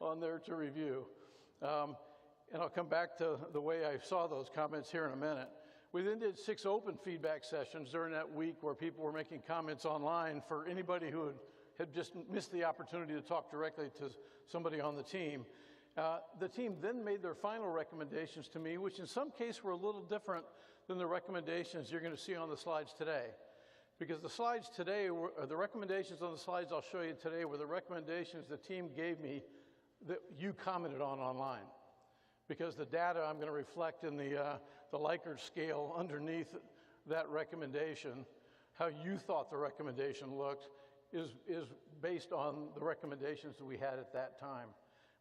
on there to review. And I'll come back to the way I saw those comments here in a minute. We then did 6 open feedback sessions during that week where people were making comments online for anybody who had just missed the opportunity to talk directly to somebody on the team. The team then made their final recommendations to me, which in some cases were a little different than the recommendations you're going to see on the slides today. Because the slides today, the recommendations on the slides I'll show you today were the recommendations the team gave me that you commented on online. Because the data I'm going to reflect in the Likert scale underneath that recommendation, how you thought the recommendation looked, is based on the recommendations that we had at that time.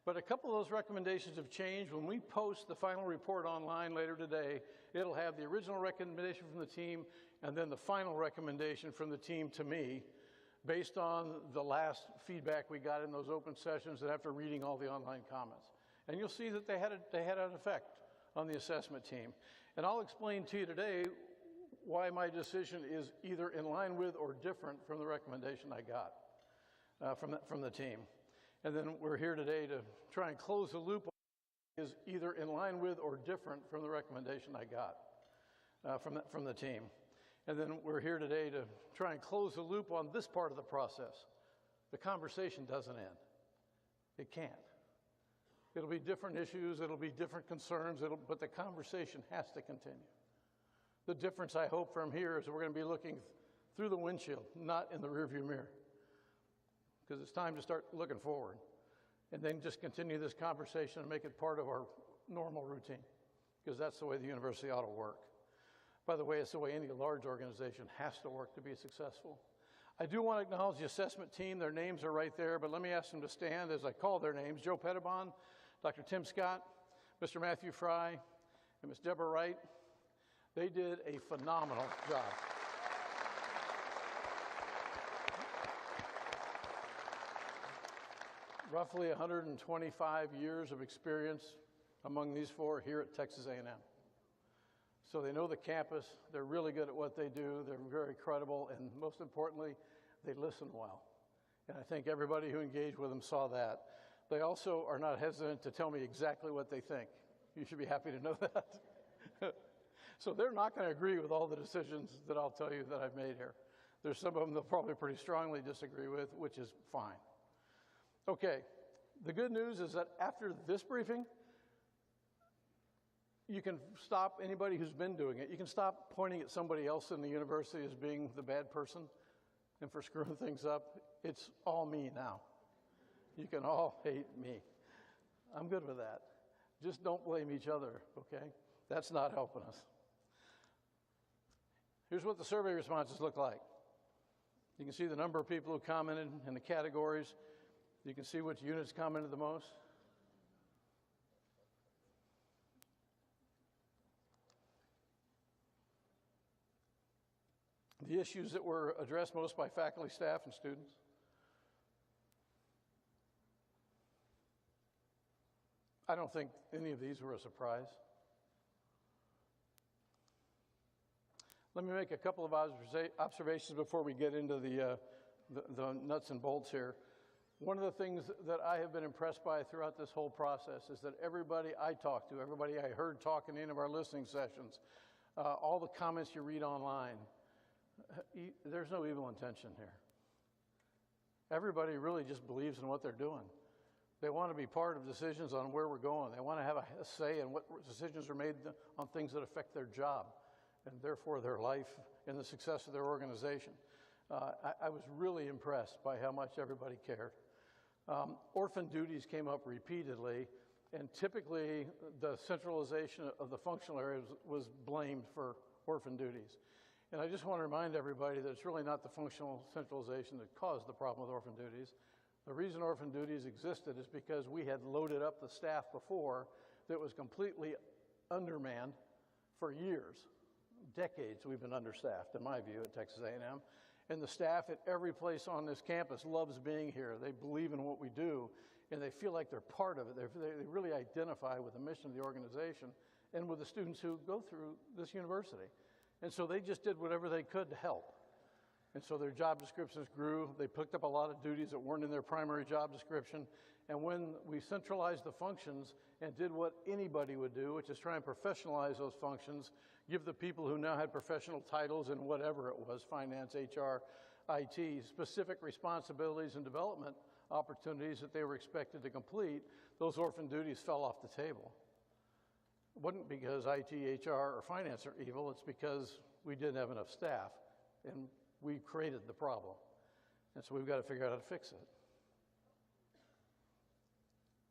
But a couple of those recommendations have changed. When we post the final report online later today, it'll have the original recommendation from the team and then the final recommendation from the team to me based on the last feedback we got in those open sessions and after reading all the online comments. And you'll see that they had an effect on the assessment team. And I'll explain to you today why my decision is either in line with or different from the recommendation I got from the team. And then we're here today to try and close the loop on is either in line with or different from the recommendation I got from the team. And then we're here today to try and close the loop on this part of the process. The conversation doesn't end. It can't. It'll be different issues, it'll be different concerns, but the conversation has to continue. The difference I hope from here is we're going to be looking through the windshield, not in the rearview mirror. Because it's time to start looking forward and then just continue this conversation and make it part of our normal routine, because that's the way the university ought to work. By the way, it's the way any large organization has to work to be successful. I do want to acknowledge the assessment team. Their names are right there, but let me ask them to stand as I call their names. Joe Pettibon, Dr. Tim Scott, Mr. Matthew Fry, and Ms. Deborah Wright. They did a phenomenal job. Roughly 125 years of experience among these 4 here at Texas A&M. So they know the campus, they're really good at what they do, they're very credible, and most importantly, they listen well. And I think everybody who engaged with them saw that. They also are not hesitant to tell me exactly what they think. You should be happy to know that. So they're not going to agree with all the decisions that I'll tell you that I've made here. There's some of them they'll probably pretty strongly disagree with, which is fine. Okay, the good news is that after this briefing, you can stop anybody who's been doing it. You can stop pointing at somebody else in the university as being the bad person and for screwing things up. It's all me now. You can all hate me. I'm good with that. Just don't blame each other, okay? That's not helping us. Here's what the survey responses look like. You can see the number of people who commented and the categories. You can see which units commented the most. The issues that were addressed most by faculty, staff, and students. I don't think any of these were a surprise. Let me make a couple of observations before we get into the nuts and bolts here. One of the things that I have been impressed by throughout this whole process is that everybody I talked to, everybody I heard talking in any of our listening sessions, all the comments you read online, there's no evil intention here. Everybody really just believes in what they're doing. They want to be part of decisions on where we're going. They want to have a say in what decisions are made on things that affect their job and therefore their life and the success of their organization. I was really impressed by how much everybody cared. Orphan duties came up repeatedly, and typically the centralization of the functional areas was blamed for orphan duties. And I just want to remind everybody that it's really not the functional centralization that caused the problem with orphan duties. The reason orphan duties existed is because we had loaded up the staff before that was completely undermanned for years. Decades we've been understaffed, in my view, at Texas A&M. And the staff at every place on this campus loves being here. They believe in what we do, and they feel like they're part of it. They really identify with the mission of the organization and with the students who go through this university. And so they just did whatever they could to help. And so their job descriptions grew. They picked up a lot of duties that weren't in their primary job description. And when we centralized the functions and did what anybody would do, which is try and professionalize those functions, give the people who now had professional titles in whatever it was, finance, HR, IT, specific responsibilities and development opportunities that they were expected to complete, those orphan duties fell off the table. It wasn't because IT, HR, or finance are evil, it's because we didn't have enough staff, and we created the problem. And so we've got to figure out how to fix it.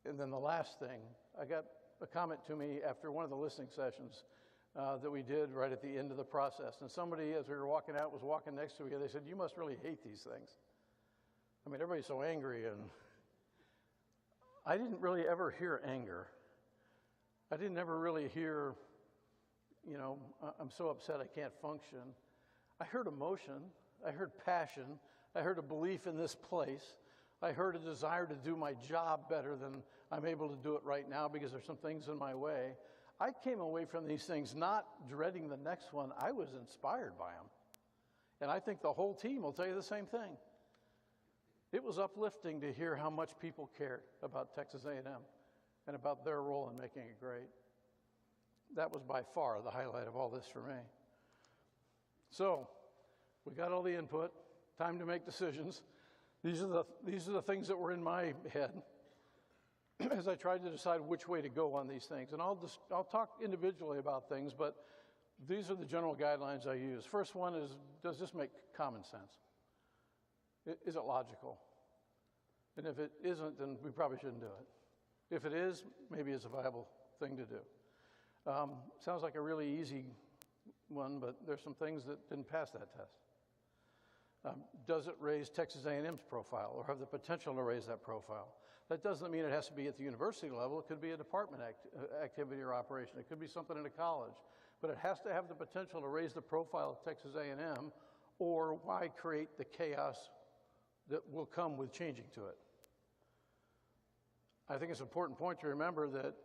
And then the last thing, I got a comment to me after one of the listening sessions that we did right at the end of the process. And somebody, as we were walking out, was walking next to me, and they said, "You must really hate these things. I mean, everybody's so angry." And I didn't really ever hear anger. I didn't ever really hear, you know, "I'm so upset I can't function." I heard emotion. I heard passion. I heard a belief in this place. I heard a desire to do my job better than I'm able to do it right now because there's some things in my way. I came away from these things not dreading the next one. I was inspired by them. And I think the whole team will tell you the same thing. It was uplifting to hear how much people cared about Texas A&M and about their role in making it great. That was by far the highlight of all this for me. So, we got all the input, time to make decisions. These are the things that were in my head as I tried to decide which way to go on these things. And I'll talk individually about things, but these are the general guidelines I use. First one is, does this make common sense? Is it logical? And if it isn't, then we probably shouldn't do it. If it is, maybe it's a viable thing to do. Sounds like a really easy one, but there's some things that didn't pass that test. Does it raise Texas A&M's profile or have the potential to raise that profile? That doesn't mean it has to be at the university level. It could be a department activity or operation. It could be something in a college. But it has to have the potential to raise the profile of Texas A&M, or why create the chaos that will come with changing to it? I think it's an important point to remember that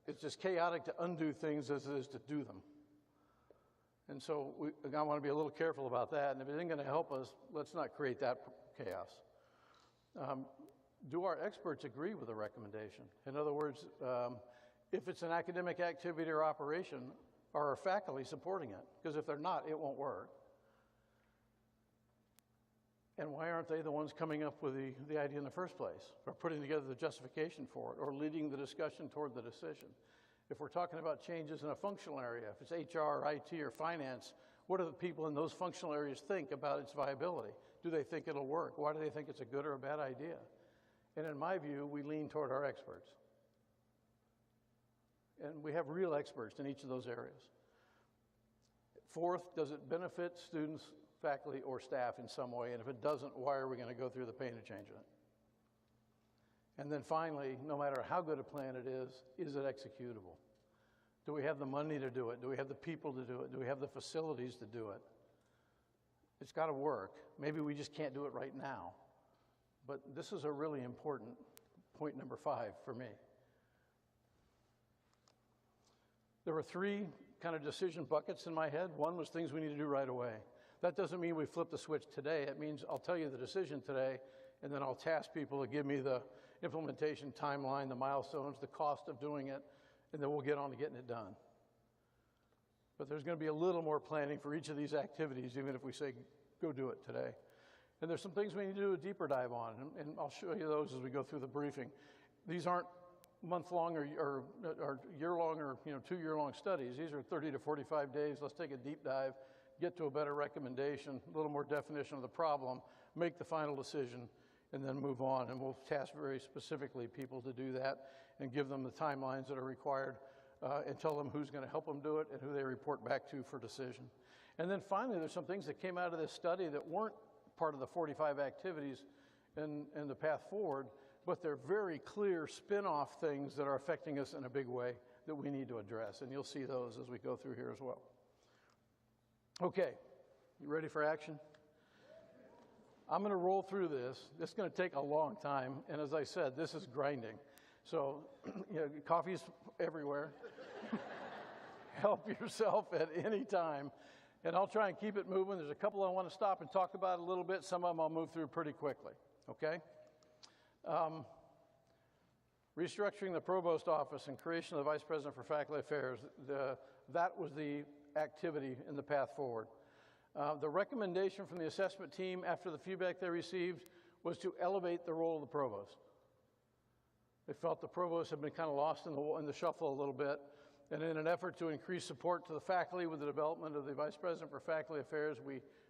it's as chaotic to undo things as it is to do them. And so I want to be a little careful about that. And if it isn't going to help us, let's not create that chaos. Do our experts agree with the recommendation? In other words, if it's an academic activity or operation, are our faculty supporting it? Because if they're not, it won't work. And why aren't they the ones coming up with the idea in the first place, or putting together the justification for it, or leading the discussion toward the decision? If we're talking about changes in a functional area, if it's HR, IT, or finance, what do the people in those functional areas think about its viability? Do they think it'll work? Why do they think it's a good or a bad idea? And in my view, we lean toward our experts. And we have real experts in each of those areas. Fourth, does it benefit students, faculty, or staff in some way? And if it doesn't, why are we going to go through the pain of changing it? And then finally, no matter how good a plan it is it executable? Do we have the money to do it? Do we have the people to do it? Do we have the facilities to do it? It's got to work. Maybe we just can't do it right now. But this is a really important point number 5 for me. There were 3 kind of decision buckets in my head. One was things we need to do right away. That doesn't mean we flip the switch today. It means I'll tell you the decision today, and then I'll task people to give me the implementation timeline, the milestones, the cost of doing it, and then we'll get on to getting it done. But there's going to be a little more planning for each of these activities, even if we say, go do it today. And there's some things we need to do a deeper dive on, and I'll show you those as we go through the briefing. These aren't month-long or year-long or 2-year-long studies. These are 30 to 45 days. Let's take a deep dive, get to a better recommendation, a little more definition of the problem, make the final decision, and then move on. And we'll task very specifically people to do that and give them the timelines that are required and tell them who's going to help them do it and who they report back to for decision. And then finally, there's some things that came out of this study that weren't part of the 45 activities in the path forward, but they're very clear spin-off things that are affecting us in a big way that we need to address. And you'll see those as we go through here as well. Okay, you ready for action? I'm going to roll through this. This is going to take a long time, and as I said, this is grinding. So, coffee's everywhere. Help yourself at any time. And I'll try and keep it moving. There's a couple I want to stop and talk about a little bit. Some of them I'll move through pretty quickly, okay? Restructuring the Provost office and creation of the Vice President for Faculty Affairs, that was the activity in the path forward. The recommendation from the assessment team after the feedback they received was to elevate the role of the Provost. They felt the Provost had been kind of lost in the shuffle a little bit, and in an effort to increase support to the faculty with the development of the Vice President for Faculty Affairs,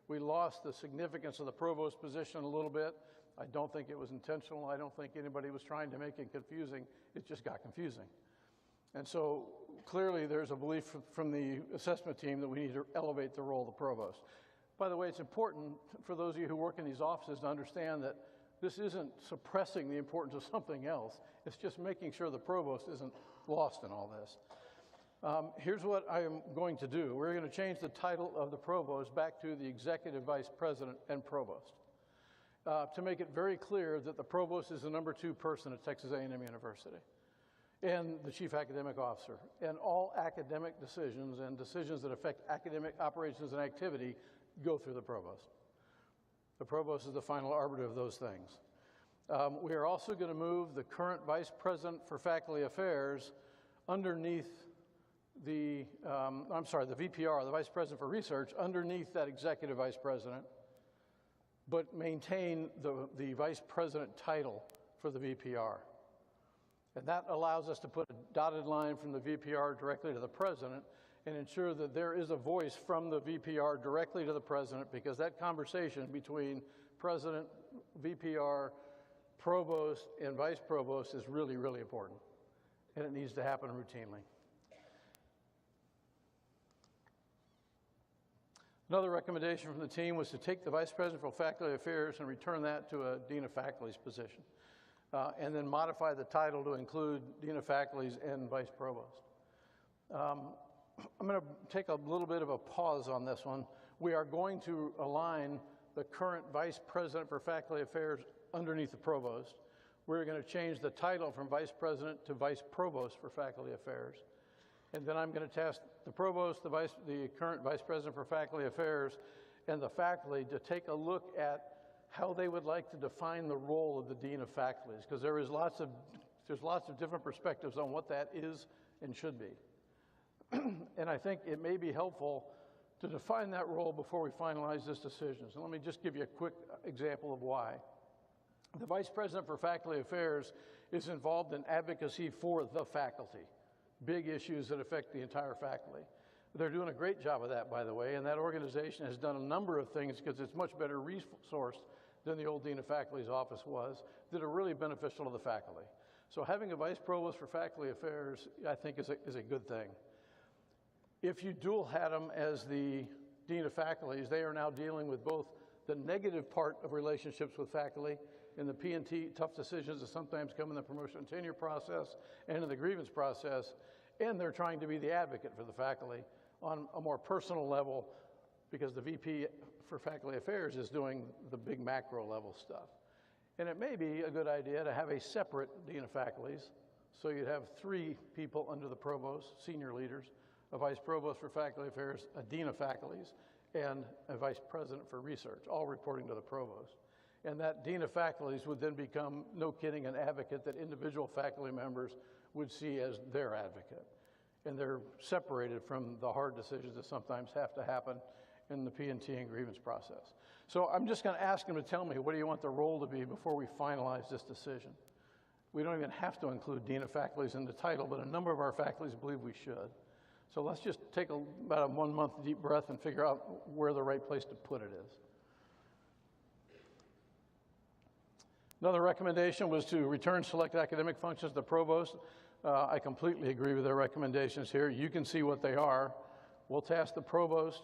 we lost the significance of the Provost position a little bit. I don't think it was intentional. I don't think anybody was trying to make it confusing. It just got confusing. And so clearly there's a belief from the assessment team that we need to elevate the role of the Provost. By the way, it's important for those of you who work in these offices to understand that this isn't suppressing the importance of something else. It's just making sure the Provost isn't lost in all this. Here's what I am going to do. We're going to change the title of the Provost back to the Executive Vice President and Provost to make it very clear that the Provost is the number 2 person at Texas A&M University and the Chief Academic Officer. And all academic decisions and decisions that affect academic operations and activity go through the Provost. The Provost is the final arbiter of those things. We are also going to move the current Vice President for Faculty Affairs underneath the VPR, the Vice President for Research, underneath that Executive Vice President, but maintain the Vice President title for the VPR. And that allows us to put a dotted line from the VPR directly to the President and ensure that there is a voice from the VPR directly to the President, because that conversation between President, VPR, Provost, and Vice Provost is really, really important, and it needs to happen routinely. Another recommendation from the team was to take the Vice President for Faculty Affairs and return that to a Dean of Faculty's position, and then modify the title to include Dean of Faculty's and Vice Provost. I'm going to take a little bit of a pause on this one. We are going to align the current Vice President for Faculty Affairs underneath the Provost. We're going to change the title from Vice President to Vice Provost for Faculty Affairs. And then I'm going to task the Provost, the current Vice President for Faculty Affairs, and the faculty to take a look at how they would like to define the role of the Dean of Faculties, because there's lots of different perspectives on what that is and should be. And I think it may be helpful to define that role before we finalize this decision. So let me just give you a quick example of why. The Vice President for Faculty Affairs is involved in advocacy for the faculty, big issues that affect the entire faculty. They're doing a great job of that, by the way, and that organization has done a number of things, because it's much better resourced than the old Dean of Faculty's office was, that are really beneficial to the faculty. So having a Vice Provost for Faculty Affairs, I think, is a good thing. If you dual hat them as the Dean of Faculties, they are now dealing with both the negative part of relationships with faculty and the P&T tough decisions that sometimes come in the promotion and tenure process and in the grievance process, and they're trying to be the advocate for the faculty on a more personal level, because the VP for Faculty Affairs is doing the big macro level stuff. And it may be a good idea to have a separate Dean of Faculties, so you'd have 3 people under the Provost, senior leaders, a Vice Provost for Faculty Affairs, a Dean of Faculties, and a Vice President for Research, all reporting to the Provost. And that Dean of Faculties would then become, no kidding, an advocate that individual faculty members would see as their advocate. And they're separated from the hard decisions that sometimes have to happen in the P&T and grievance process. So I'm just going to ask them to tell me, what do you want the role to be before we finalize this decision? We don't even have to include Dean of Faculties in the title, but a number of our faculties believe we should. So let's just take about a 1-month deep breath and figure out where the right place to put it is. Another recommendation was to return select academic functions to the Provost. I completely agree with their recommendations here. You can see what they are. We'll task the Provost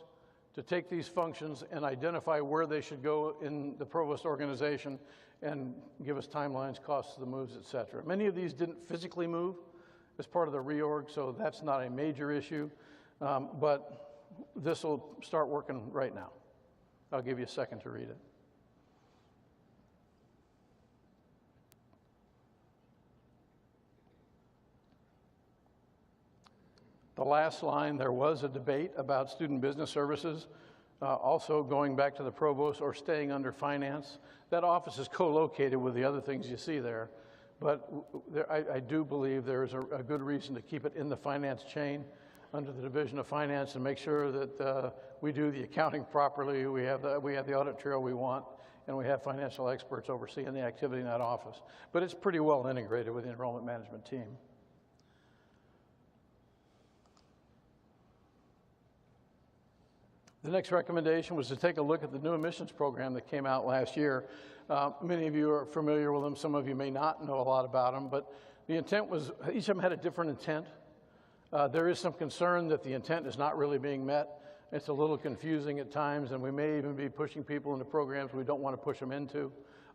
to take these functions and identify where they should go in the Provost organization and give us timelines, costs of the moves, et cetera. Many of these didn't physically move as part of the reorg, so that's not a major issue, but this will start working right now. I'll give you a second to read it. The last line, there was a debate about student business services, also going back to the provost or staying under finance. That office is co-located with the other things you see there, but I do believe there is a good reason to keep it in the finance chain under the Division of Finance and make sure that we do the accounting properly, we have the audit trail we want, and we have financial experts overseeing the activity in that office. But it's pretty well integrated with the enrollment management team. The next recommendation was to take a look at the new admissions program that came out last year. Many of you are familiar with them, some of you may not know a lot about them, but the intent was, each of them had a different intent. There is some concern that the intent is not really being met. It's a little confusing at times, and we may even be pushing people into programs we don't want to push them into.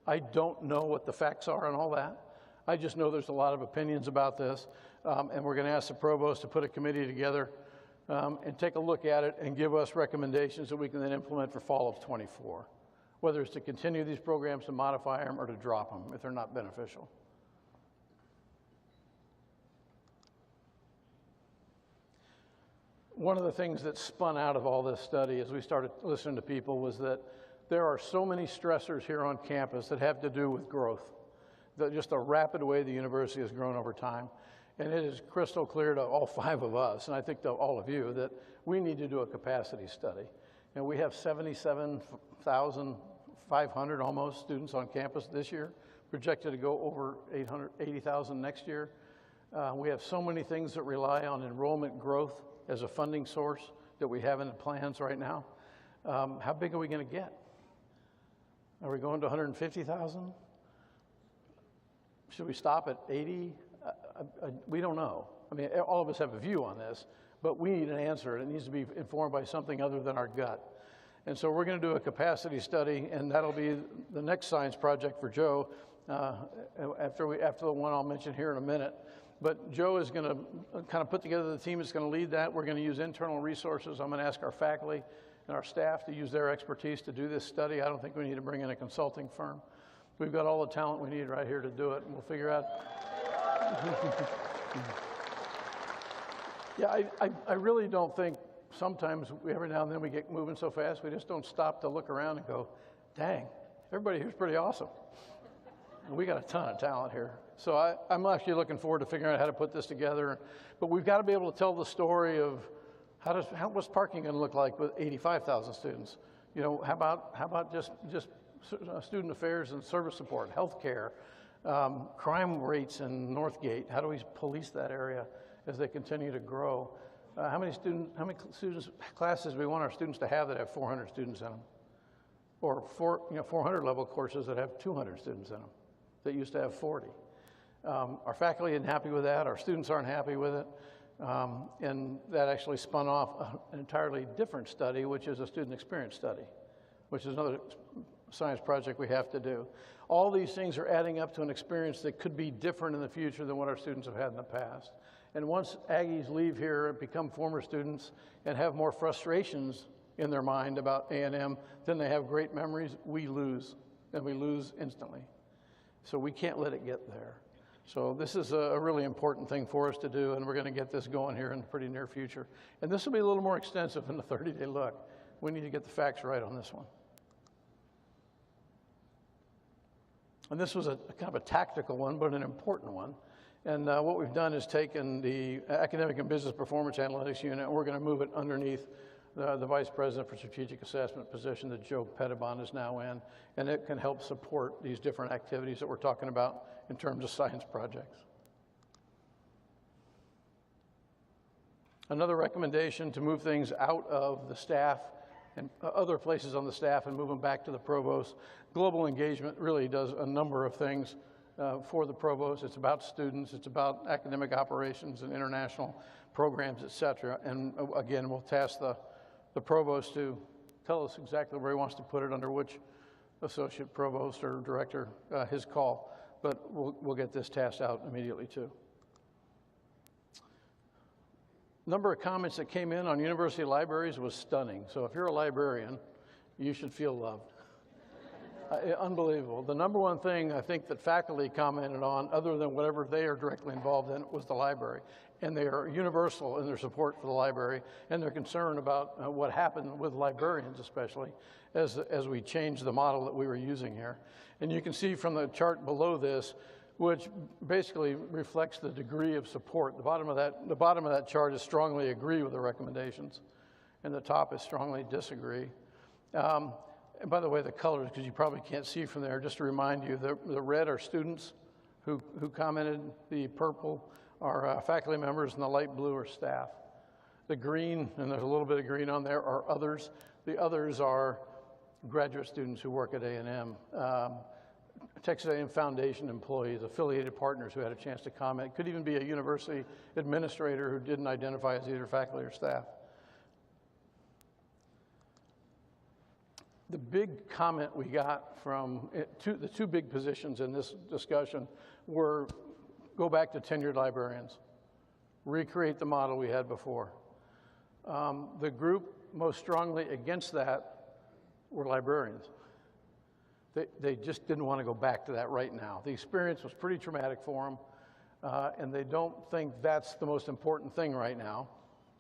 I don't know what the facts are on all that. I just know there's a lot of opinions about this, and we're going to ask the provost to put a committee together and take a look at it and give us recommendations that we can then implement for fall of '24, whether it's to continue these programs, to modify them, or to drop them if they're not beneficial. One of the things that spun out of all this study as we started listening to people was that there are so many stressors here on campus that have to do with growth, just the rapid way the university has grown over time. And it is crystal clear to all 5 of us, and I think to all of you, that we need to do a capacity study. And we have 77,500 almost students on campus this year, projected to go over 880,000 next year. We have so many things that rely on enrollment growth as a funding source that we have in the plans right now. How big are we going to get? Are we going to 150,000? Should we stop at 80? We don't know. I mean, all of us have a view on this, but we need an answer, and it needs to be informed by something other than our gut. And so we're going to do a capacity study, and that'll be the next science project for Joe after the one I'll mention here in a minute. But Joe is going to kind of put together the team that's going to lead that. We're going to use internal resources. I'm going to ask our faculty and our staff to use their expertise to do this study. I don't think we need to bring in a consulting firm. We've got all the talent we need right here to do it, and we'll figure out. Yeah, I really don't think sometimes every now and then we get moving so fast we just don't stop to look around and go, dang, everybody here's pretty awesome. And we got a ton of talent here. So I'm actually looking forward to figuring out how to put this together. But we've got to be able to tell the story of what's parking going to look like with 85,000 students? You know, how about just student affairs and service support, healthcare, crime rates in Northgate? How do we police that area as they continue to grow? How many classes do we want our students to have that have 400 students in them? Or 400 level courses that have 200 students in them that used to have 40. Our faculty isn't happy with that. Our students aren't happy with it. And that actually spun off an entirely different study, which is a student experience study, which is another science project we have to do. All these things are adding up to an experience that could be different in the future than what our students have had in the past. And once Aggies leave here and become former students and have more frustrations in their mind about A&M than they have great memories, we lose, and we lose instantly. So we can't let it get there. So this is a really important thing for us to do, and we're going to get this going here in the pretty near future. And this will be a little more extensive than the 30-day look. We need to get the facts right on this one. And this was a kind of a tactical one, but an important one. And what we've done is taken the Academic and Business Performance Analytics unit, and we're going to move it underneath the Vice President for Strategic Assessment position that Joe Pettibon is now in, and it can help support these different activities that we're talking about in terms of science projects. Another recommendation to move things out of the staff and other places on the staff and move them back to the provost. Global engagement really does a number of things for the provost. It's about students, it's about academic operations and international programs, et cetera. And again, we'll task the provost to tell us exactly where he wants to put it, under which associate provost or director, his call. But we'll get this tasked out immediately too. Number of comments that came in on university libraries was stunning. So if you're a librarian, you should feel loved. Unbelievable. The number one thing I think that faculty commented on, other than whatever they are directly involved in, was the library. And they are universal in their support for the library and their concern about what happened with librarians, especially, as we changed the model that we were using here. And you can see from the chart below this, which basically reflects the degree of support. The bottom of that chart is strongly agree with the recommendations, and the top is strongly disagree. And by the way, the colors, because you probably can't see from there, just to remind you, the red are students who commented, the purple are faculty members, and the light blue are staff. The green, and there's a little bit of green on there, are others. The others are graduate students who work at A&M, Texas A&M Foundation employees, affiliated partners who had a chance to comment. Could even be a university administrator who didn't identify as either faculty or staff. The big comment we got from the two big positions in this discussion were go back to tenured librarians, recreate the model we had before. The group most strongly against that were librarians. They just didn't want to go back to that right now. The experience was pretty traumatic for them, and they don't think that's the most important thing right now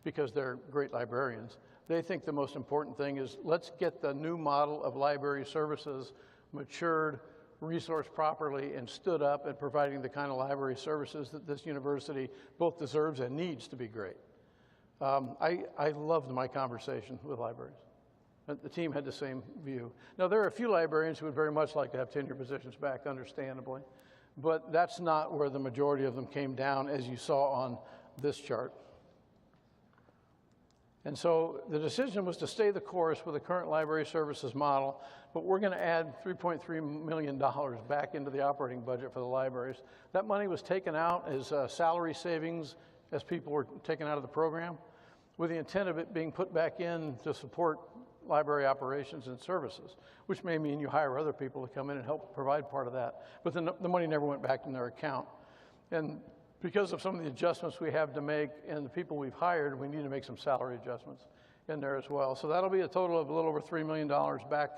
because they're great librarians. They think the most important thing is let's get the new model of library services matured, resourced properly, and stood up and providing the kind of library services that this university both deserves and needs to be great. I loved my conversation with libraries. The team had the same view. Now, there are a few librarians who would very much like to have tenure positions back, understandably, but that's not where the majority of them came down, as you saw on this chart. And so the decision was to stay the course with the current library services model, but we're going to add $3.3 million back into the operating budget for the libraries. That money was taken out as salary savings as people were taken out of the program, with the intent of it being put back in to support library operations and services, which may mean you hire other people to come in and help provide part of that. But the money never went back in their account. And because of some of the adjustments we have to make and the people we've hired, we need to make some salary adjustments in there as well. So that'll be a total of a little over $3 million back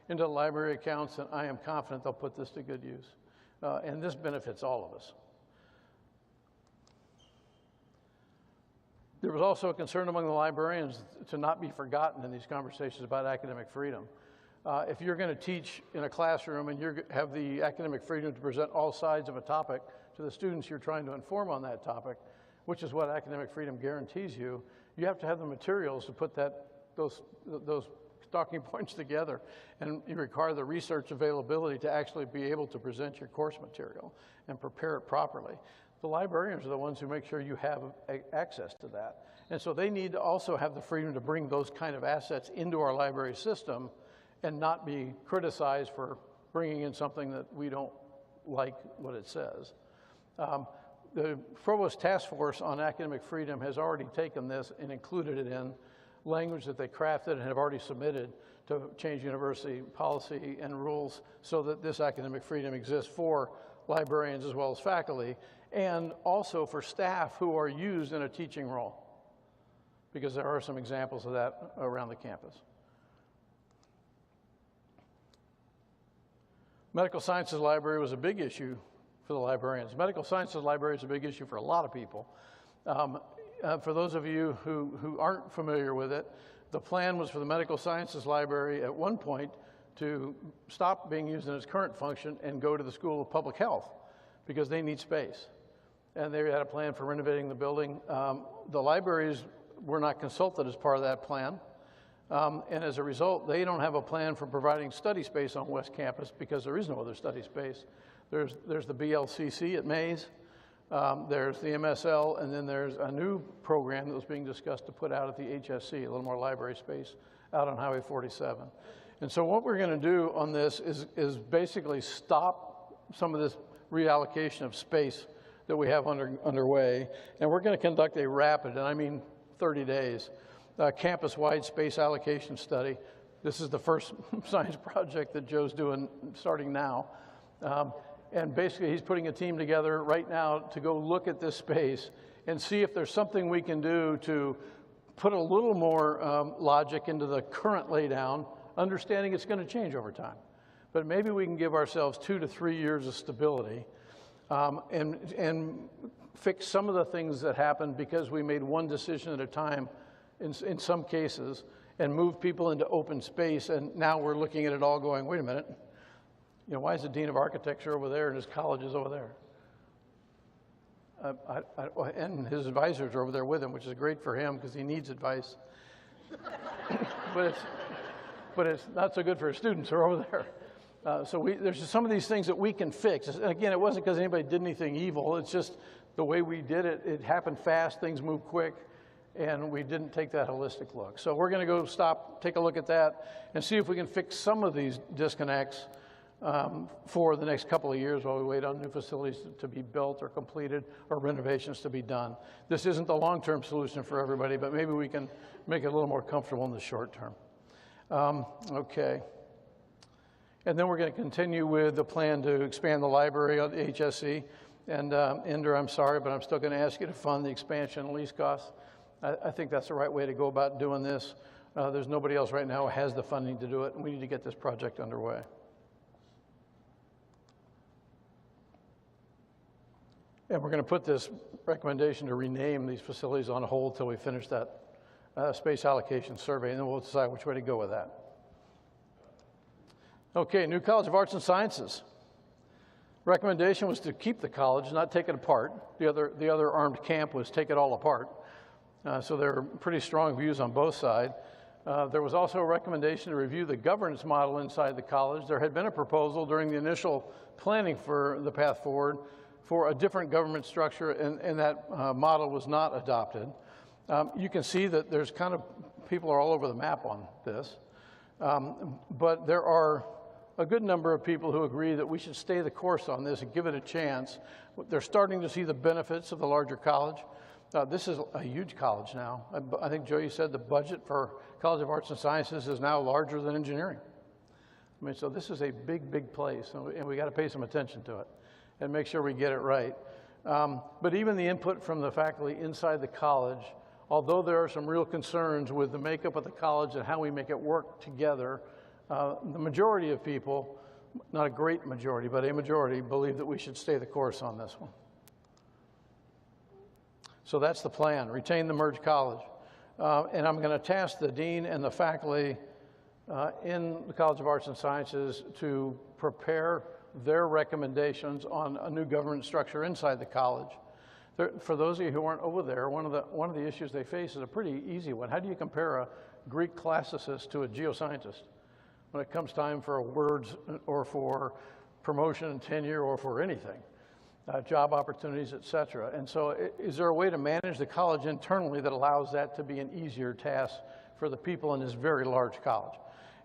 into the library accounts, and I am confident they'll put this to good use. And this benefits all of us. There was also a concern among the librarians to not be forgotten in these conversations about academic freedom. If you're going to teach in a classroom and you have the academic freedom to present all sides of a topic to the students you're trying to inform on that topic, which is what academic freedom guarantees you, you have to have the materials to put those talking points together, and you require the research availability to actually be able to present your course material and prepare it properly. The librarians are the ones who make sure you have access to that. And so they need to also have the freedom to bring those kind of assets into our library system and not be criticized for bringing in something that we don't like what it says. The Provost Task Force on Academic Freedom has already taken this and included it in language that they crafted and have already submitted to change university policy and rules so that this academic freedom exists for librarians as well as faculty, and also for staff who are used in a teaching role, because there are some examples of that around the campus. Medical Sciences Library was a big issue for the librarians. Medical Sciences Library is a big issue for a lot of people. For those of you who aren't familiar with it, the plan was for the Medical Sciences Library at one point to stop being used in its current function and go to the School of Public Health because they need space. And they had a plan for renovating the building. The libraries were not consulted as part of that plan. And as a result, they don't have a plan for providing study space on West Campus because there is no other study space. There's the BLCC at Mays, there's the MSL, and then there's a new program that was being discussed to put out at the HSC, a little more library space out on Highway 47. And so what we're going to do on this is basically stop some of this reallocation of space that we have underway, and we're going to conduct a rapid, and I mean 30 days, campus-wide space allocation study. This is the first science project that Joe's doing starting now. And basically, he's putting a team together right now to go look at this space and see if there's something we can do to put a little more logic into the current laydown, understanding it's going to change over time. but maybe we can give ourselves 2 to 3 years of stability and fix some of the things that happened because we made one decision at a time in some cases and moved people into open space. And now we're looking at it all going, wait a minute, you know, why is the Dean of Architecture over there and his college is over there? And his advisors are over there with him, which is great for him because he needs advice. but it's not so good for his students who are over there. So there's some of these things that we can fix. And again, it wasn't because anybody did anything evil. It's just the way we did it. It happened fast, things moved quick, and we didn't take that holistic look. So we're going to go stop, take a look at that, and see if we can fix some of these disconnects for the next couple of years while we wait on new facilities to be built or completed or renovations to be done. This isn't the long-term solution for everybody, but maybe we can make it a little more comfortable in the short term. Okay. And then we're going to continue with the plan to expand the library at the HSC. And Inder, I'm sorry, but I'm still going to ask you to fund the expansion and lease costs. I think that's the right way to go about doing this. There's nobody else right now who has the funding to do it, and we need to get this project underway. And we're going to put this recommendation to rename these facilities on hold until we finish that space allocation survey, and then we'll decide which way to go with that. Okay, new College of Arts and Sciences. Recommendation was to keep the college, not take it apart. The other armed camp was take it all apart. So there are pretty strong views on both sides. There was also a recommendation to review the governance model inside the college. There had been a proposal during the initial planning for the path forward for a different government structure, and that model was not adopted. You can see that there's kind of, people are all over the map on this, but there are a good number of people who agree that we should stay the course on this and give it a chance. They're starting to see the benefits of the larger college. This is a huge college now. I think, Joe, you said the budget for College of Arts and Sciences is now larger than engineering. I mean, so this is a big, big place, and we got to pay some attention to it and make sure we get it right. But even the input from the faculty inside the college, although there are some real concerns with the makeup of the college and how we make it work together, the majority of people, not a great majority, but a majority, believe that we should stay the course on this one. So that's the plan, retain the merged college. And I'm going to task the dean and the faculty in the College of Arts and Sciences to prepare their recommendations on a new governance structure inside the college. For those of you who aren't over there, one of the issues they face is a pretty easy one. How do you compare a Greek classicist to a geoscientist when it comes time for awards or for promotion and tenure or for anything, job opportunities, et cetera? And so is there a way to manage the college internally that allows that to be an easier task for the people in this very large college?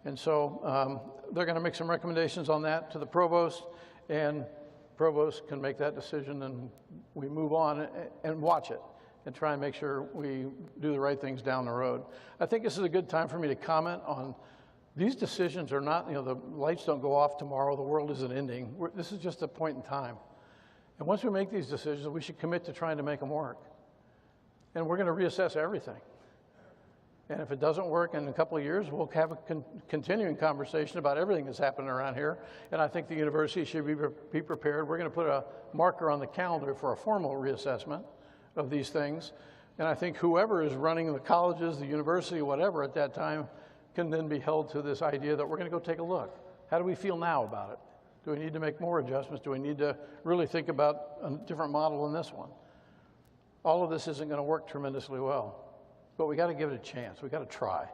And so they're going to make some recommendations on that to the provost, and provost can make that decision, and we move on and watch it and try and make sure we do the right things down the road. I think this is a good time for me to comment on these decisions. Are not, you know, the lights don't go off tomorrow, the world isn't ending. This is just a point in time. And once we make these decisions, we should commit to trying to make them work. And we're going to reassess everything. And if it doesn't work in a couple of years, we'll have a continuing conversation about everything that's happening around here. And I think the university should be prepared. We're going to put a marker on the calendar for a formal reassessment of these things. And I think whoever is running the colleges, the university, whatever at that time, can then be held to this idea that we're going to go take a look. How do we feel now about it? Do we need to make more adjustments? Do we need to really think about a different model than this one? All of this isn't going to work tremendously well. But we got to give it a chance. We got to try.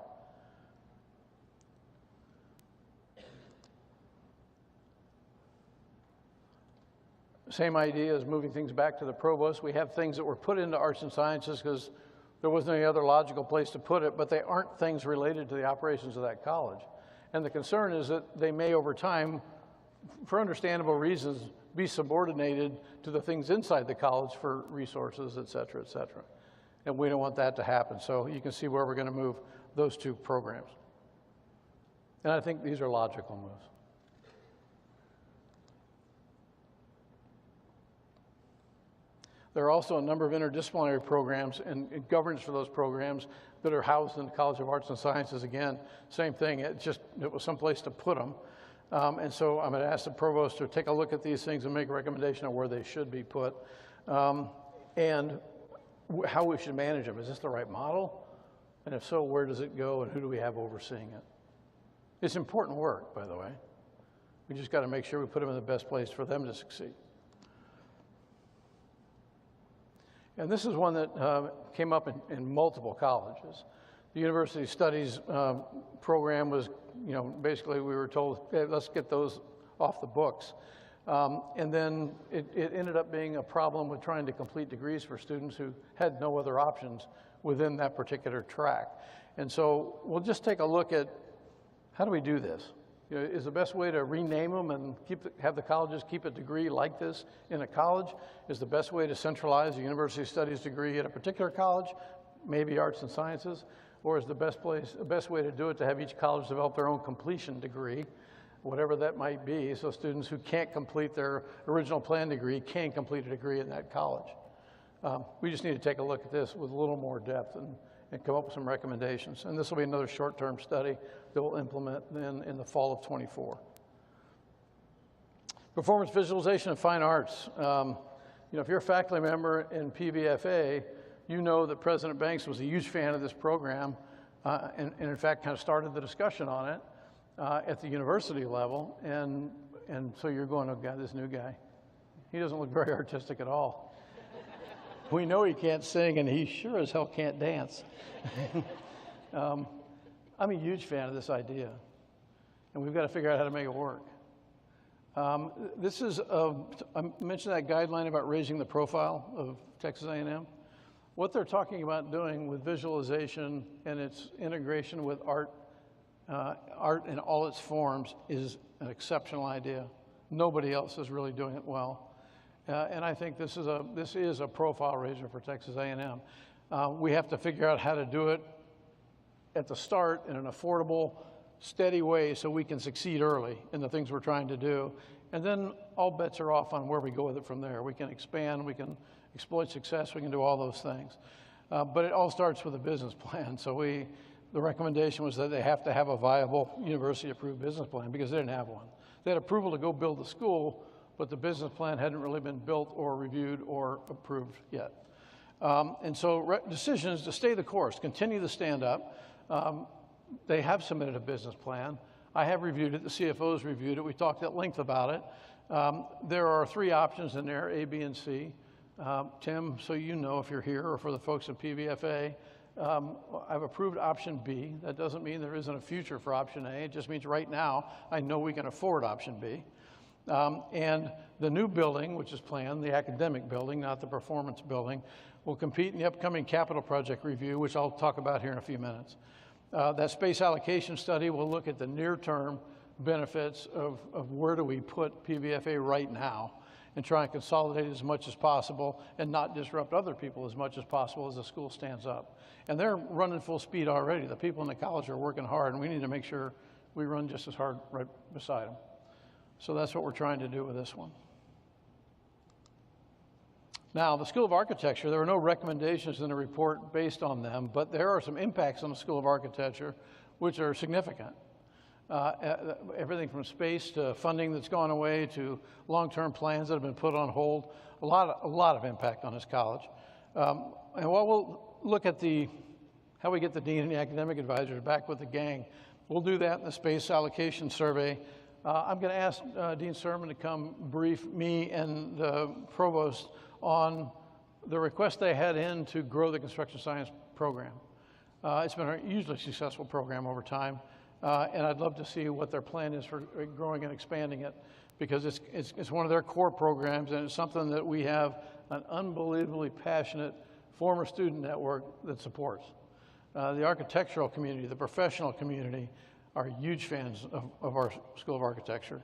Same idea as moving things back to the provost. We have things that were put into arts and sciences because there wasn't any other logical place to put it, but they aren't things related to the operations of that college. And the concern is that they may, over time, for understandable reasons, be subordinated to the things inside the college for resources, et cetera, et cetera. And we don't want that to happen. So you can see where we're going to move those two programs. And I think these are logical moves. There are also a number of interdisciplinary programs and governance for those programs that are housed in the College of Arts and Sciences. Again, same thing. It was someplace to put them. And so I'm going to ask the provost to take a look at these things and make a recommendation on where they should be put, and how we should manage them. Is this the right model? And if so, where does it go, and who do we have overseeing it? It's important work, by the way. We just got to make sure we put them in the best place for them to succeed. And this is one that came up in multiple colleges. The university studies program was, basically we were told, hey, let's get those off the books. And then it ended up being a problem with trying to complete degrees for students who had no other options within that particular track. And so we'll just take a look at how do we do this? Is the best way to rename them and have the colleges keep a degree like this in a college? Is the best way to centralize a university studies degree at a particular college, maybe arts and sciences? Or is the best way to do it to have each college develop their own completion degree, whatever that might be, so students who can't complete their original plan degree can complete a degree in that college? We just need to take a look at this with a little more depth and come up with some recommendations. And this will be another short-term study that we'll implement then in the fall of '24. Performance visualization of fine arts. If you're a faculty member in PVFA, you know that President Banks was a huge fan of this program, and in fact kind of started the discussion on it at the university level. And so you're going, oh God, this new guy, he doesn't look very artistic at all. We know he can't sing, and he sure as hell can't dance. I'm a huge fan of this idea, and we've got to figure out how to make it work. I mentioned that guideline about raising the profile of Texas A&M. What they're talking about doing with visualization and its integration with art in all its forms is an exceptional idea. Nobody else is really doing it well. And I think this is a profile raiser for Texas A&M. We have to figure out how to do it at the start in an affordable, steady way so we can succeed early in the things we're trying to do. And then all bets are off on where we go with it from there. We can expand, we can exploit success, we can do all those things. But it all starts with a business plan. So the recommendation was that they have to have a viable university-approved business plan because they didn't have one. They had approval to go build the school, but the business plan hadn't really been built or reviewed or approved yet. And so decisions to stay the course, continue the stand-up. They have submitted a business plan. I have reviewed it. The CFO's reviewed it. We talked at length about it. There are 3 options in there, A, B, and C. Tim, so you know if you're here, or for the folks at PVFA, I've approved option B. That doesn't mean there isn't a future for option A. It just means right now I know we can afford option B. And the new building, which is planned, the academic building, not the performance building, will compete in the upcoming capital project review, which I'll talk about here in a few minutes. That space allocation study will look at the near-term benefits of where do we put PVFA right now and try and consolidate as much as possible and not disrupt other people as much as possible as the school stands up. And they're running full speed already. The people in the college are working hard, and we need to make sure we run just as hard right beside them. So that's what we're trying to do with this one. Now, the School of Architecture, there are no recommendations in the report based on them, but there are some impacts on the School of Architecture which are significant. Everything from space to funding that's gone away to long-term plans that have been put on hold, a lot of impact on this college. And while we'll look at how we get the dean and the academic advisors back with the gang, we'll do that in the space allocation survey. I'm going to ask Dean Sermon to come brief me and the provost on the request they had in to grow the construction science program. It's been a hugely successful program over time, and I'd love to see what their plan is for growing and expanding it, because it's one of their core programs, and it's something that we have an unbelievably passionate former student network that supports. The architectural community, the professional community, are huge fans of our School of Architecture,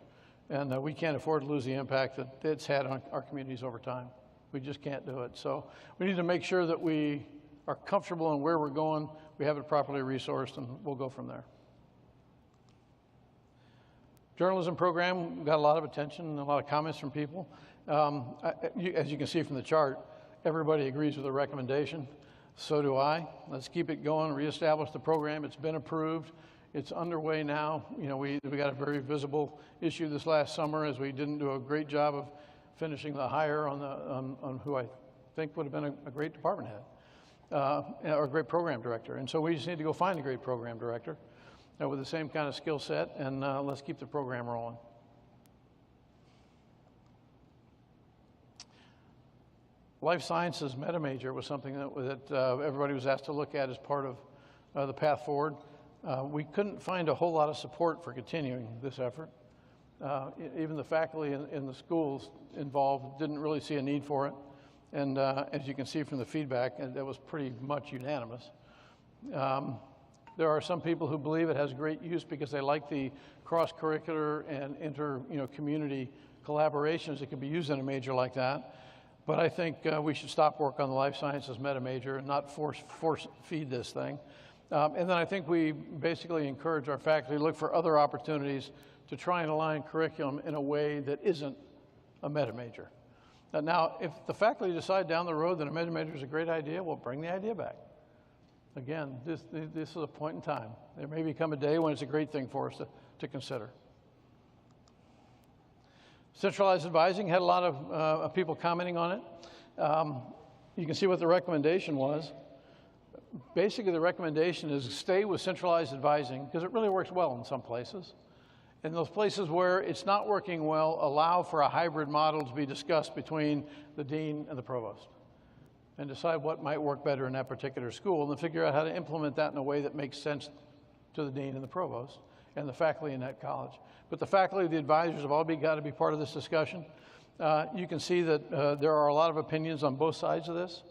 and we can't afford to lose the impact that it's had on our communities over time. We just can't do it. So we need to make sure that we are comfortable in where we're going, we have it properly resourced, and we'll go from there. Journalism program got a lot of attention and a lot of comments from people. As you can see from the chart, everybody agrees with the recommendation. So do I. Let's keep it going, reestablish the program. It's been approved. It's underway now. You know, we got a very visible issue this last summer as we didn't do a great job of finishing the hire on who I think would have been a great department head or a great program director. And so we just need to go find a great program director with the same kind of skill set, and let's keep the program rolling. Life sciences meta major was something that everybody was asked to look at as part of the path forward. We couldn't find a whole lot of support for continuing this effort. Even the faculty in the schools involved didn't really see a need for it. And as you can see from the feedback, that was pretty much unanimous. There are some people who believe it has great use because they like the cross-curricular and community collaborations that can be used in a major like that. But I think we should stop work on the life sciences meta major and not force feed this thing. And then I think we basically encourage our faculty to look for other opportunities to try and align curriculum in a way that isn't a meta major. Now, if the faculty decide down the road that a meta major is a great idea, we'll bring the idea back. Again, this is a point in time. There may become a day when it's a great thing for us to consider. Centralized advising had a lot of people commenting on it. You can see what the recommendation was. Basically, the recommendation is stay with centralized advising because it really works well in some places. In those places where it's not working well, allow for a hybrid model to be discussed between the dean and the provost and decide what might work better in that particular school and then figure out how to implement that in a way that makes sense to the dean and the provost and the faculty in that college. But the faculty, the advisors have all got to be part of this discussion. You can see that there are a lot of opinions on both sides of this.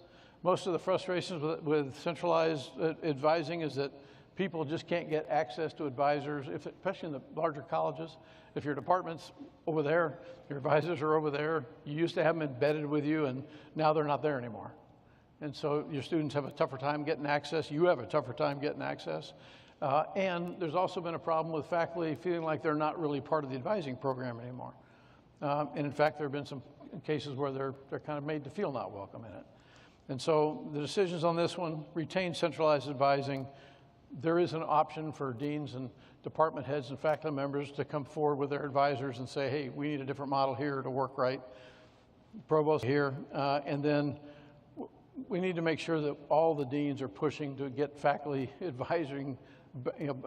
Most of the frustrations with centralized advising is that people just can't get access to advisors, especially in the larger colleges. If your department's over there, your advisors are over there, you used to have them embedded with you, and now they're not there anymore. And so your students have a tougher time getting access. You have a tougher time getting access. And there's also been a problem with faculty feeling like they're not really part of the advising program anymore. And in fact, there have been some cases where they're kind of made to feel not welcome in it. And so the decisions on this one, retain centralized advising. There is an option for deans and department heads and faculty members to come forward with their advisors and say, hey, we need a different model here to work right. Provost here. And then we need to make sure that all the deans are pushing to get faculty advising,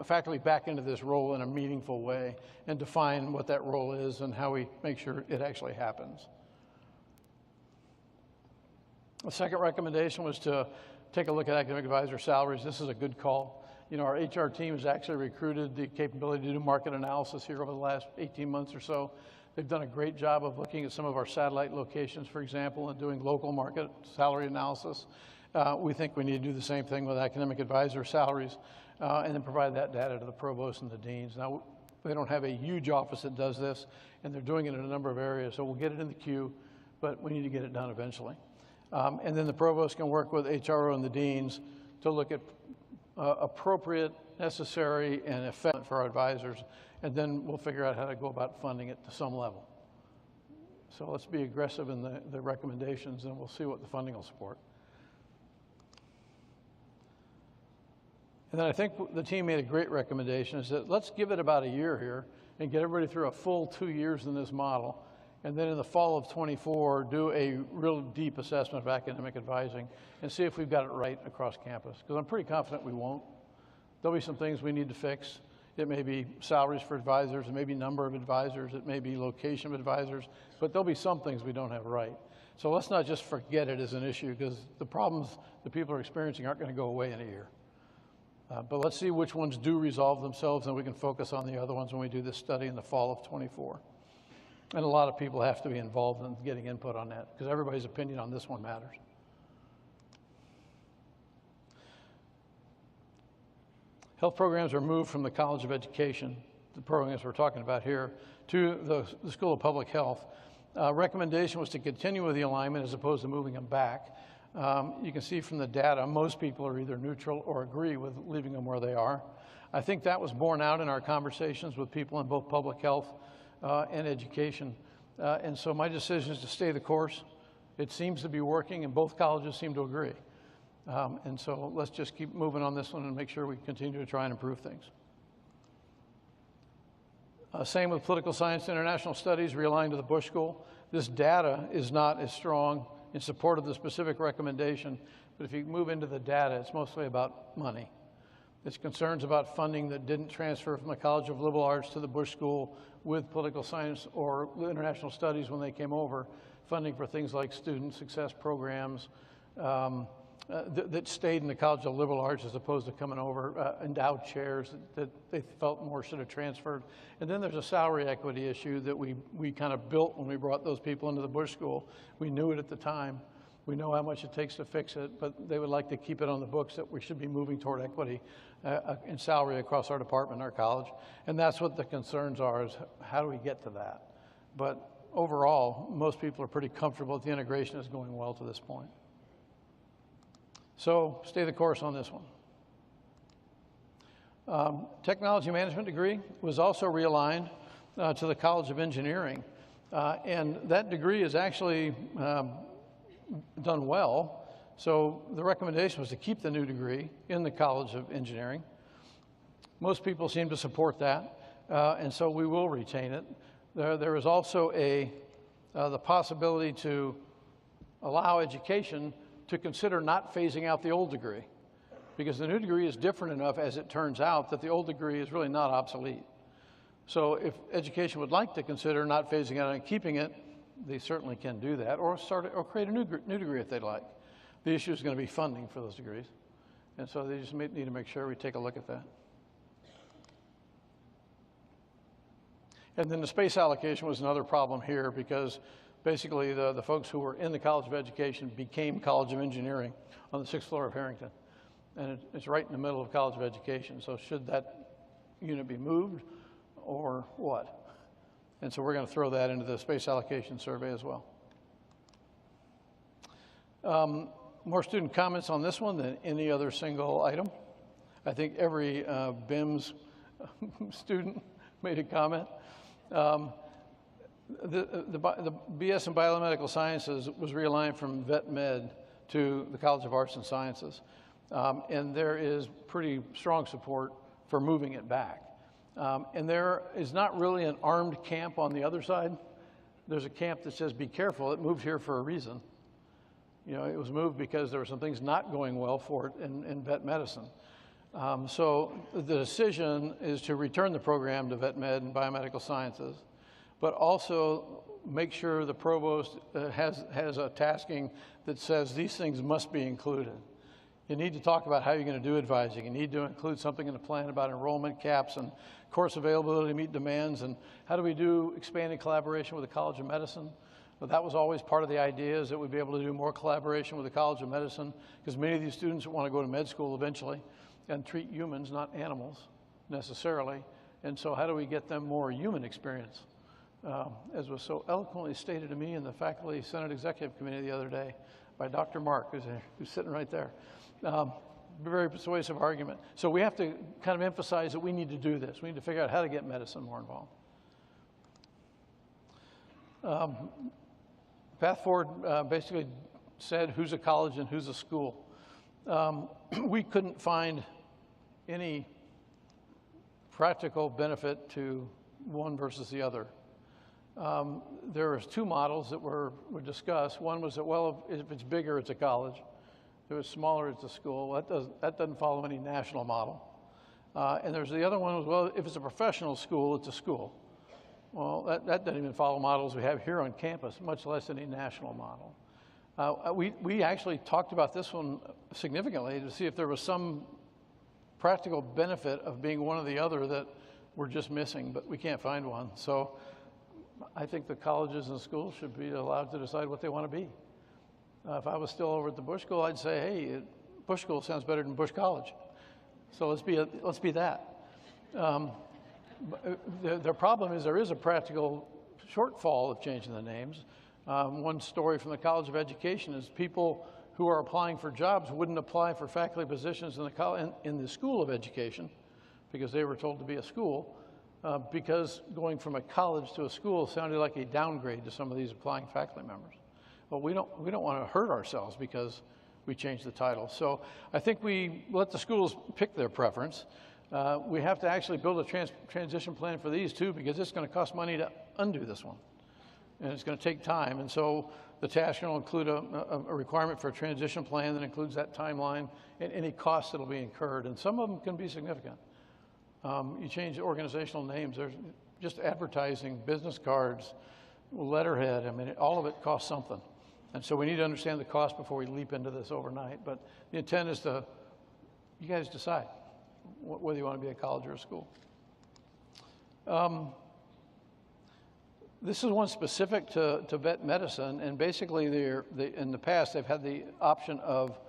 faculty back into this role in a meaningful way and define what that role is and how we make sure it actually happens. The second recommendation was to take a look at academic advisor salaries. This is a good call. You know, our HR team has actually recruited the capability to do market analysis here over the last 18 months or so. They've done a great job of looking at some of our satellite locations, for example, and doing local market salary analysis. We think we need to do the same thing with academic advisor salaries and then provide that data to the provost and the deans. Now, they don't have a huge office that does this, and they're doing it in a number of areas, so we'll get it in the queue, but we need to get it done eventually. And then the provost can work with HRO and the deans to look at appropriate, necessary, and effective for our advisors, and then we'll figure out how to go about funding it to some level. So let's be aggressive in the recommendations, and we'll see what the funding will support. And then I think the team made a great recommendation, is that let's give it about a year here and get everybody through a full 2 years in this model, and then in the fall of '24, do a real deep assessment of academic advising and see if we've got it right across campus. Because I'm pretty confident we won't. There'll be some things we need to fix. It may be salaries for advisors, it may be number of advisors, it may be location of advisors, but there'll be some things we don't have right. So let's not just forget it as an issue, because the problems that people are experiencing aren't going to go away in a year. But let's see which ones do resolve themselves, and we can focus on the other ones when we do this study in the fall of '24. And a lot of people have to be involved in getting input on that, because everybody's opinion on this one matters. Health programs are moved from the College of Education, the programs we're talking about here, to the School of Public Health. Recommendation was to continue with the alignment as opposed to moving them back. You can see from the data, most people are either neutral or agree with leaving them where they are. I think that was borne out in our conversations with people in both public health and education. And so my decision is to stay the course. It seems to be working, and both colleges seem to agree. And so let's just keep moving on this one and make sure we continue to try and improve things. Same with political science, international studies, realigned to the Bush School. This data is not as strong in support of the specific recommendation, but if you move into the data, it's mostly about money. It's concerns about funding that didn't transfer from the College of Liberal Arts to the Bush School with political science or international studies when they came over, funding for things like student success programs that stayed in the College of Liberal Arts as opposed to coming over, endowed chairs that they felt more should have transferred. And then there's a salary equity issue that we kind of built when we brought those people into the Bush School. We knew it at the time. We know how much it takes to fix it, but they would like to keep it on the books that we should be moving toward equity in salary across our department, our college. And that's what the concerns are, is how do we get to that? But overall, most people are pretty comfortable that the integration is going well to this point. So stay the course on this one. Technology management degree was also realigned to the College of Engineering. And that degree is actually done well. So the recommendation was to keep the new degree in the College of Engineering. Most people seem to support that, and so we will retain it. There is also the possibility to allow education to consider not phasing out the old degree, because the new degree is different enough, as it turns out, that the old degree is really not obsolete. So if education would like to consider not phasing out and keeping it, they certainly can do that, or create a new degree if they'd like. The issue is going to be funding for those degrees, and so they just need to make sure we take a look at that. And then the space allocation was another problem here, because basically the folks who were in the College of Education became College of Engineering on the 6th floor of Harrington. And it's right in the middle of College of Education. So should that unit be moved or what? And so we're going to throw that into the space allocation survey as well. More student comments on this one than any other single item. I think every BIMS student made a comment. The BS in Biomedical Sciences was realigned from Vet Med to the College of Arts and Sciences. And there is pretty strong support for moving it back. And there is not really an armed camp on the other side. There's a camp that says, be careful, it moved here for a reason. You know, it was moved because there were some things not going well for it in vet medicine. So the decision is to return the program to Vet Med and Biomedical Sciences, but also make sure the provost has a tasking that says these things must be included. You need to talk about how you're going to do advising. You need to include something in the plan about enrollment caps and course availability to meet demands, and how do we do expanded collaboration with the College of Medicine. Well, that was always part of the idea, is that we'd be able to do more collaboration with the College of Medicine, because many of these students want to go to med school eventually and treat humans, not animals necessarily. And so how do we get them more human experience? As was so eloquently stated to me in the Faculty Senate Executive Committee the other day by Dr. Mark, who's sitting right there. Very persuasive argument. So we have to kind of emphasize that we need to do this. We need to figure out how to get medicine more involved. Path Forward basically said who's a college and who's a school. We couldn't find any practical benefit to one versus the other. There was two models that were discussed. One was that, well, if it's bigger, it's a college. If it was smaller, it's a school. That doesn't follow any national model. And there's the other one was, well, if it's a professional school, it's a school. Well, that doesn't even follow models we have here on campus, much less any national model. We actually talked about this one significantly to see if there was some practical benefit of being one or the other that we're just missing, but we can't find one. So I think the colleges and schools should be allowed to decide what they want to be. If I was still over at the Bush School, I'd say, hey, Bush School sounds better than Bush College. So let's be that. The problem is there is a practical shortfall of changing the names. One story from the College of Education is people who are applying for jobs wouldn't apply for faculty positions in the School of Education because they were told to be a school, because going from a college to a school sounded like a downgrade to some of these applying faculty members. But we don't want to hurt ourselves because we changed the title. So I think we let the schools pick their preference. We have to actually build a transition plan for these too, because it's going to cost money to undo this one. And it's going to take time. And so the task will include a requirement for a transition plan that includes that timeline and any costs that will be incurred. And some of them can be significant. You change organizational names. There's just advertising, business cards, letterhead. I mean, all of it costs something. And so we need to understand the cost before we leap into this overnight. But the intent is to, you guys decide whether you want to be a college or a school. This is one specific to vet medicine, and basically in the past they've had the option of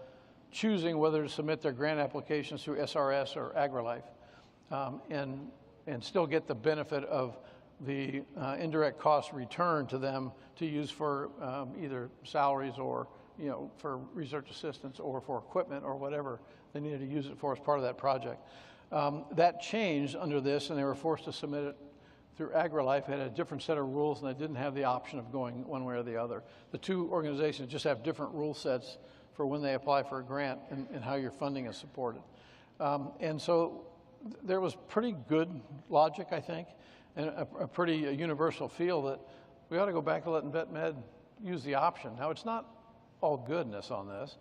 choosing whether to submit their grant applications through SRS or AgriLife, and still get the benefit of the indirect cost return to them to use for either salaries or for research assistance or for equipment or whatever they needed to use it for as part of that project. That changed under this, and they were forced to submit it through AgriLife. Had a different set of rules, and they didn't have the option of going one way or the other. The two organizations just have different rule sets for when they apply for a grant and how your funding is supported. And so there was pretty good logic, I think, and a pretty universal feel that we ought to go back to letting vet med use the option. Now, it's not all goodness on this.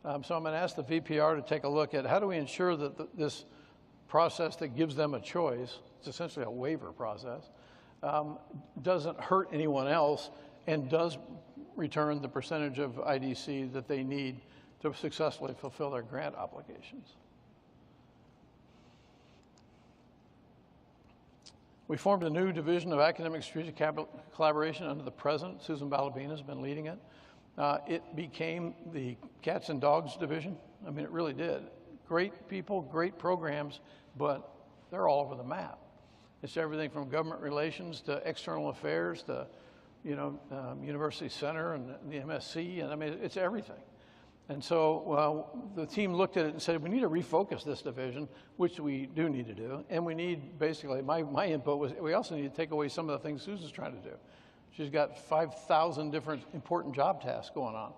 So I'm going to ask the VPR to take a look at how do we ensure that this process that gives them a choice, it's essentially a waiver process, doesn't hurt anyone else and does return the percentage of IDC that they need to successfully fulfill their grant obligations. We formed a new division of academic strategic collaboration under the president. Susan Balabina has been leading it. It became the Cats and Dogs division. I mean, it really did. Great people, great programs, but they're all over the map. It's everything from government relations to external affairs to, University Center and the MSc, and I mean, it's everything. And so the team looked at it and said, we need to refocus this division, which we do need to do. And we need, basically, my input was, we also need to take away some of the things Susan's trying to do. She's got 5,000 different important job tasks going on.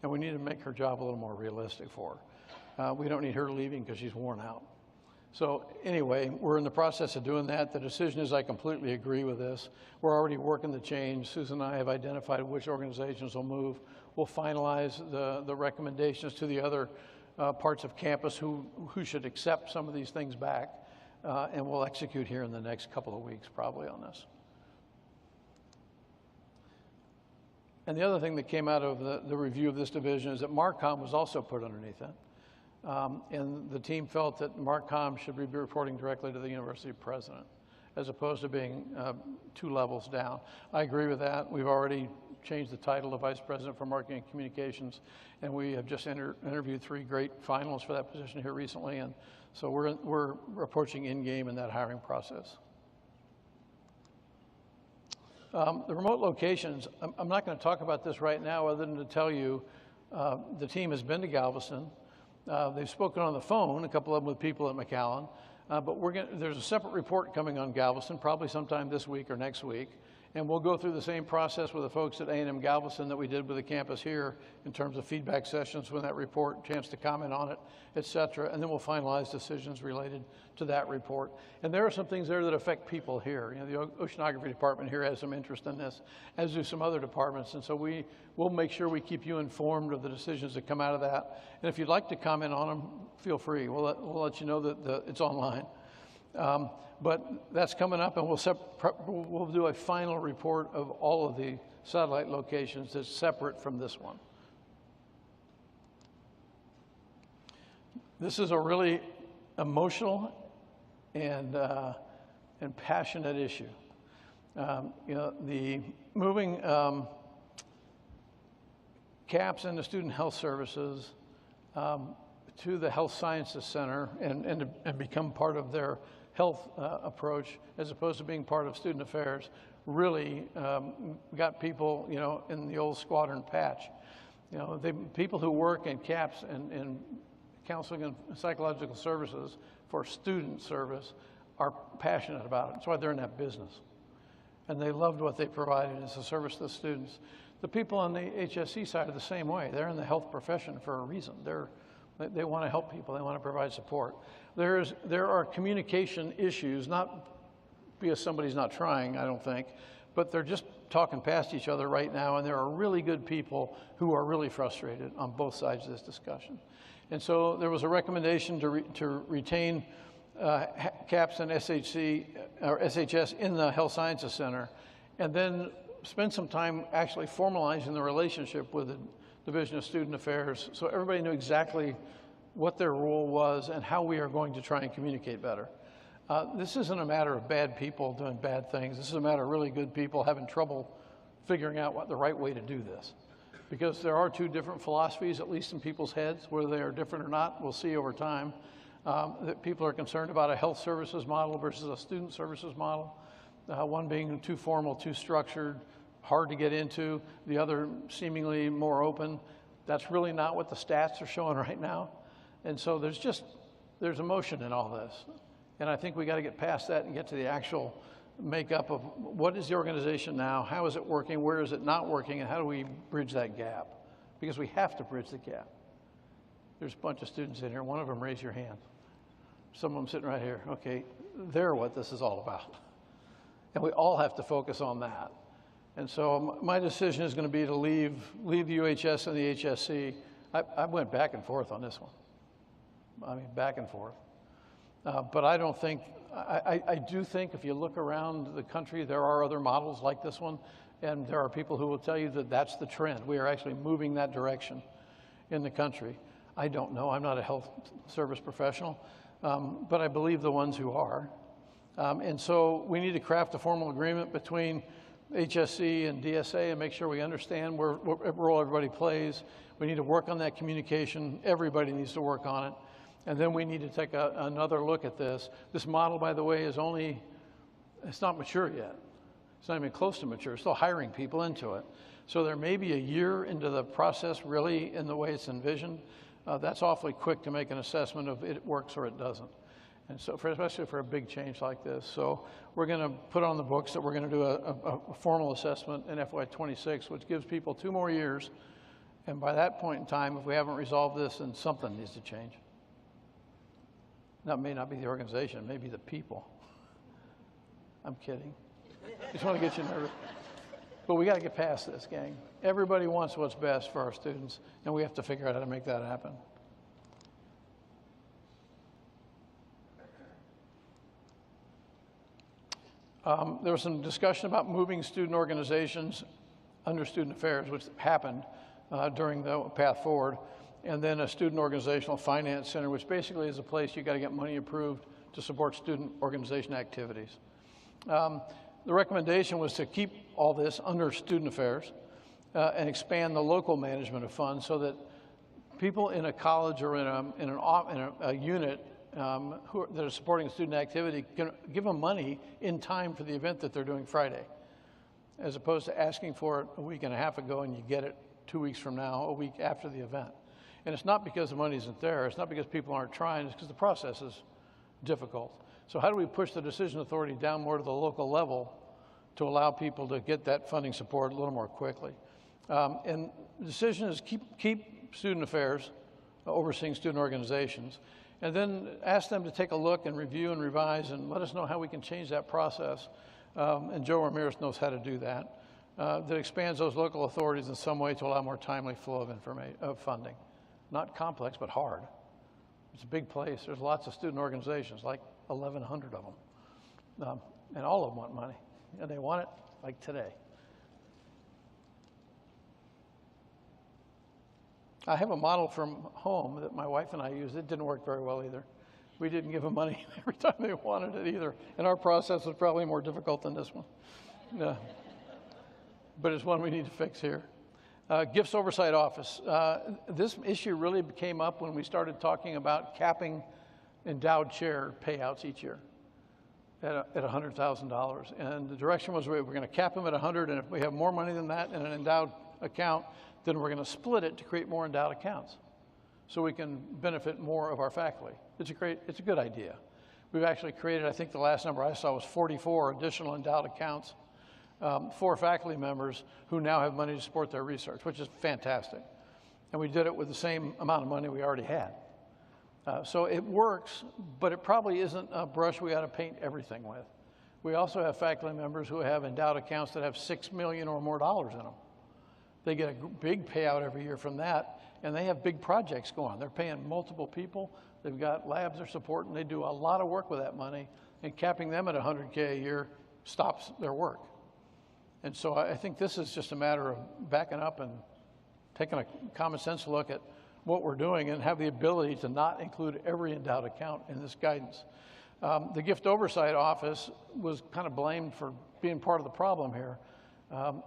And we need to make her job a little more realistic for her. We don't need her leaving because she's worn out. So anyway, we're in the process of doing that. The decision is I completely agree with this. We're already working the change. Susan and I have identified which organizations will move. We'll finalize the recommendations to the other parts of campus who should accept some of these things back. And we'll execute here in the next couple of weeks probably on this. And the other thing that came out of the review of this division is that MARCOM was also put underneath it. And the team felt that MARCOM should be reporting directly to the university president, as opposed to being 2 levels down. I agree with that. We've already changed the title to Vice President for Marketing and Communications, and we have just interviewed 3 great finalists for that position here recently, and so we're approaching in-game in that hiring process. The remote locations, I'm not going to talk about this right now other than to tell you the team has been to Galveston. They've spoken on the phone, a couple of them with people at McAllen, but there's a separate report coming on Galveston, probably sometime this week or next week, and we'll go through the same process with the folks at A&M Galveston that we did with the campus here in terms of feedback sessions when that report, chance to comment on it, et cetera, and then we'll finalize decisions related to that report. And there are some things there that affect people here. The oceanography department here has some interest in this, as do some other departments, and so we'll make sure we keep you informed of the decisions that come out of that. And if you'd like to comment on them, feel free. We'll let you know that it's online. But that's coming up, and we'll do a final report of all of the satellite locations that's separate from this one. This is a really emotional and passionate issue. The moving CAPS into Student Health Services to the Health Sciences Center and become part of their health approach as opposed to being part of student affairs really got people, in the old squadron patch. The people who work in CAPS and counseling and psychological services for student service are passionate about it. That's why they're in that business. And they loved what they provided as a service to the students. The people on the HSC side are the same way. They're in the health profession for a reason. They're They want to help people. They want to provide support. There are communication issues, not because somebody's not trying, I don't think, but they're just talking past each other right now, and there are really good people who are really frustrated on both sides of this discussion. And so there was a recommendation to retain CAPS and SHC, or SHS in the Health Sciences Center, and then spend some time actually formalizing the relationship with the Division of Student Affairs so everybody knew exactly what their role was and how we are going to try and communicate better. This isn't a matter of bad people doing bad things. This is a matter of really good people having trouble figuring out what the right way to do this. Because there are two different philosophies, at least in people's heads. Whether they are different or not, we'll see over time. That people are concerned about a health services model versus a student services model. One being too formal, too structured, hard to get into. The other seemingly more open. That's really not what the stats are showing right now. And so there's emotion in all this. And I think we got to get past that and get to the actual makeup of what is the organization now, how is it working, where is it not working, and how do we bridge that gap? Because we have to bridge the gap. There's a bunch of students in here. One of them, raise your hand. Some of them sitting right here. Okay, they're what this is all about. And we all have to focus on that. And so my decision is going to be to leave the UHS and the HSC. I went back and forth on this one. I mean, back and forth. But I don't think, I do think if you look around the country, there are other models like this one, and there are people who will tell you that that's the trend. We are actually moving that direction in the country. I don't know, I'm not a health service professional, but I believe the ones who are. And so we need to craft a formal agreement between HSC and DSA and make sure we understand what role everybody plays. We need to work on that communication. Everybody needs to work on it. And then we need to take another look at this. This model, by the way, it's not mature yet. It's not even close to mature. It's still hiring people into it. So there may be a year into the process really in the way it's envisioned. That's awfully quick to make an assessment of it works or it doesn't. And so especially for a big change like this. So we're going to put on the books that we're going to do a formal assessment in FY26, which gives people 2 more years. And by that point in time, if we haven't resolved this, then something needs to change. That may not be the organization, it may be the people. I'm kidding. Just want to get you nervous. But we got to get past this, gang. Everybody wants what's best for our students, and we have to figure out how to make that happen. There was some discussion about moving student organizations under student affairs, which happened during the path forward. And then a student organizational finance center, which basically is a place you got to get money approved to support student organization activities. The recommendation was to keep all this under student affairs and expand the local management of funds so that people in a college or in a unit that are supporting student activity can give them money in time for the event that they're doing Friday, as opposed to asking for it a week and a half ago and you get it 2 weeks from now, a week after the event. And it's not because the money isn't there. It's not because people aren't trying. It's because the process is difficult. So how do we push the decision authority down more to the local level to allow people to get that funding support a little more quickly? And the decision is keep student affairs overseeing student organizations, and then ask them to take a look and review and revise and let us know how we can change that process. And Joe Ramirez knows how to do that. That expands those local authorities in some way to allow more timely flow of funding. Not complex, but hard. It's a big place. There's lots of student organizations, like 1,100 of them. And all of them want money. And they want it like today. I have a model from home that my wife and I used. It didn't work very well either. We didn't give them money every time they wanted it either. And our process was probably more difficult than this one. But it's one we need to fix here. Gifts Oversight Office. This issue really came up when we started talking about capping endowed chair payouts each year at $100,000. And the direction was we're going to cap them at 100, and if we have more money than that in an endowed account, then we're going to split it to create more endowed accounts so we can benefit more of our faculty. It's a good idea. We've actually created, I think the last number I saw was 44 additional endowed accounts for faculty members who now have money to support their research, which is fantastic. And we did it with the same amount of money we already had. So it works, but it probably isn't a brush we ought to paint everything with. We also have faculty members who have endowed accounts that have $6 million or more in them. They get a big payout every year from that, and they have big projects going. They're paying multiple people. They've got labs they're supporting. They do a lot of work with that money, and capping them at $100K a year stops their work. And so I think this is just a matter of backing up and taking a common sense look at what we're doing and have the ability to not include every endowed account in this guidance. The Gift Oversight Office was kind of blamed for being part of the problem here.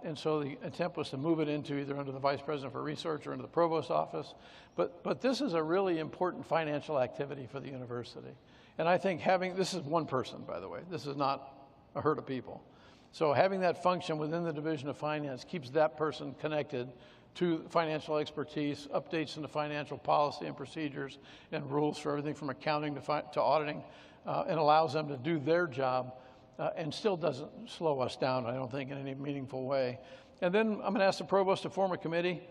And so the attempt was to move it into either under the Vice President for Research or into the Provost office. But this is a really important financial activity for the university. And I think this is one person, by the way. This is not a herd of people. So having that function within the Division of Finance keeps that person connected to financial expertise, updates into financial policy and procedures and rules for everything from accounting to auditing, and allows them to do their job and still doesn't slow us down, I don't think, in any meaningful way. And then I'm going to ask the Provost to form a committee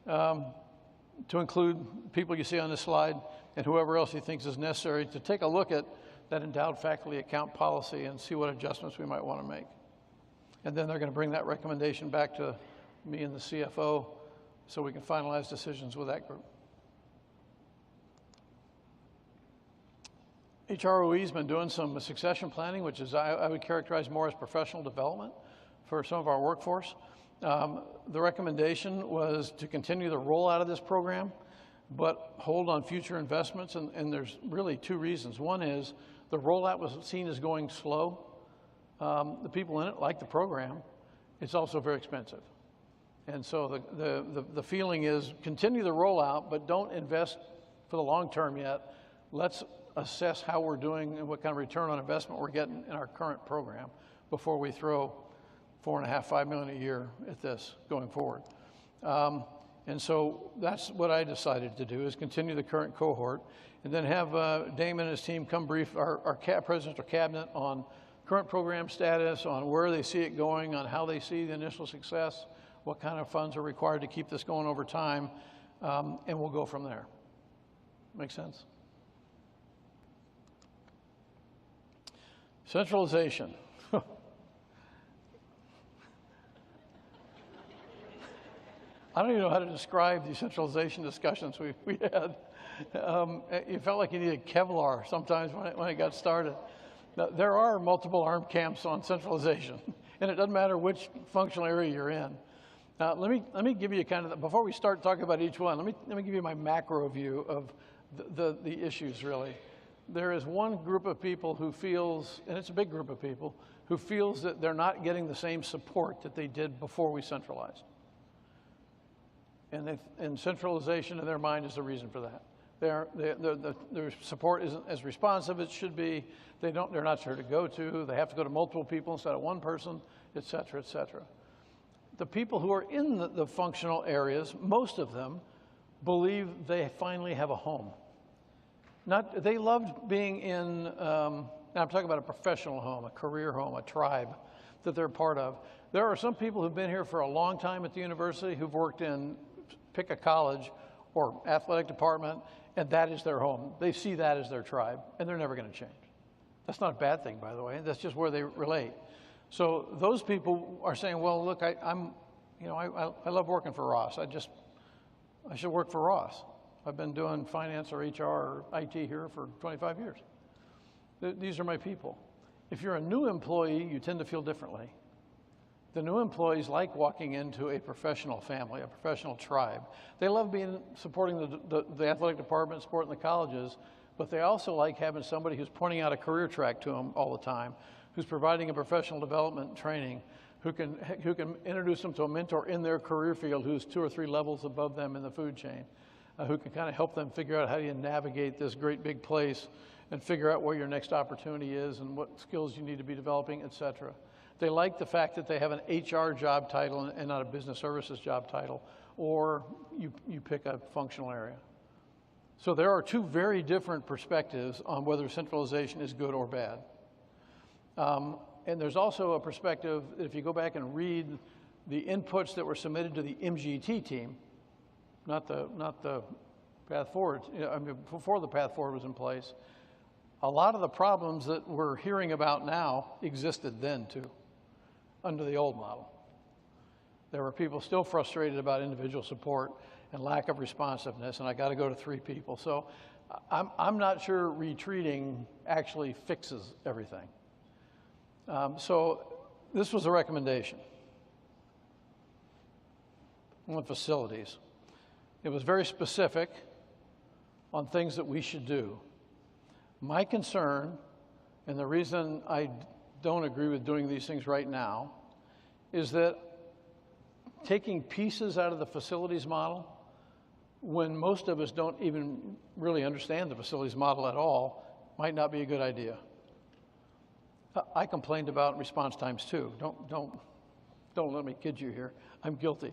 to include people you see on this slide and whoever else he thinks is necessary to take a look at that endowed faculty account policy and see what adjustments we might want to make. And then they're going to bring that recommendation back to me and the CFO so we can finalize decisions with that group. HROE's been doing some succession planning, which is I would characterize more as professional development for some of our workforce. The recommendation was to continue the rollout of this program, but hold on future investments, and there's really two reasons. One is the rollout was seen as going slow. The people in it like the program. It's also very expensive. And so the feeling is continue the rollout, but don't invest for the long term yet. Let's assess how we're doing and what kind of return on investment we're getting in our current program before we throw $4.5–5 million a year at this going forward. And so that's what I decided to do, is continue the current cohort and then have Damon and his team come brief our presidential cabinet on current program status, on where they see it going, on how they see the initial success, what kind of funds are required to keep this going over time, and we'll go from there. Make sense? Centralization. I don't even know how to describe the centralization discussions we had. You felt like you needed Kevlar sometimes when it got started. Now, there are multiple armed camps on centralization, and it doesn't matter which functional area you're in. Now, let me give you kind of, before we start talking about each one, let me give you my macro view of the issues, really. There is one group of people who feels, and it's a big group of people, who feels that they're not getting the same support that they did before we centralized. And centralization in their mind is the reason for that. Their support isn't as responsive as it should be. They're not sure to go to. They have to go to multiple people instead of one person, et cetera, et cetera. The people who are in the functional areas, most of them believe they finally have a home. They loved being in, now I'm talking about a professional home, a career home, a tribe that they're part of. There are some people who've been here for a long time at the university who've worked in, pick a college or athletic department, and that is their home. They see that as their tribe, and they're never going to change. That's not a bad thing, by the way. That's just where they relate. So those people are saying, well, look, I love working for Ross. I should work for Ross. I've been doing finance or HR or IT here for 25 years. These are my people. If you're a new employee, you tend to feel differently. The new employees like walking into a professional family, a professional tribe. They love supporting the athletic department, supporting the colleges, but they also like having somebody who's pointing out a career track to them all the time, who's providing a professional development training, who can introduce them to a mentor in their career field who's 2 or 3 levels above them in the food chain, who can kind of help them figure out how do you navigate this great big place and figure out where your next opportunity is and what skills you need to be developing, et cetera. They like the fact that they have an HR job title and not a business services job title, or you pick a functional area. So there are 2 very different perspectives on whether centralization is good or bad. And there's also a perspective, if you go back and read the inputs that were submitted to the MGT team, not the path forward, I mean, before the path forward was in place, a lot of the problems that we're hearing about now existed then too, under the old model. There were people still frustrated about individual support and lack of responsiveness, and I got to go to 3 people. So I'm not sure retreating actually fixes everything. So this was a recommendation on facilities. It was very specific on things that we should do. My concern, and the reason I don't agree with doing these things right now, is that taking pieces out of the facilities model, when most of us don't even really understand the facilities model at all, might not be a good idea. I complained about response times too. Don't let me kid you here. I'm guilty.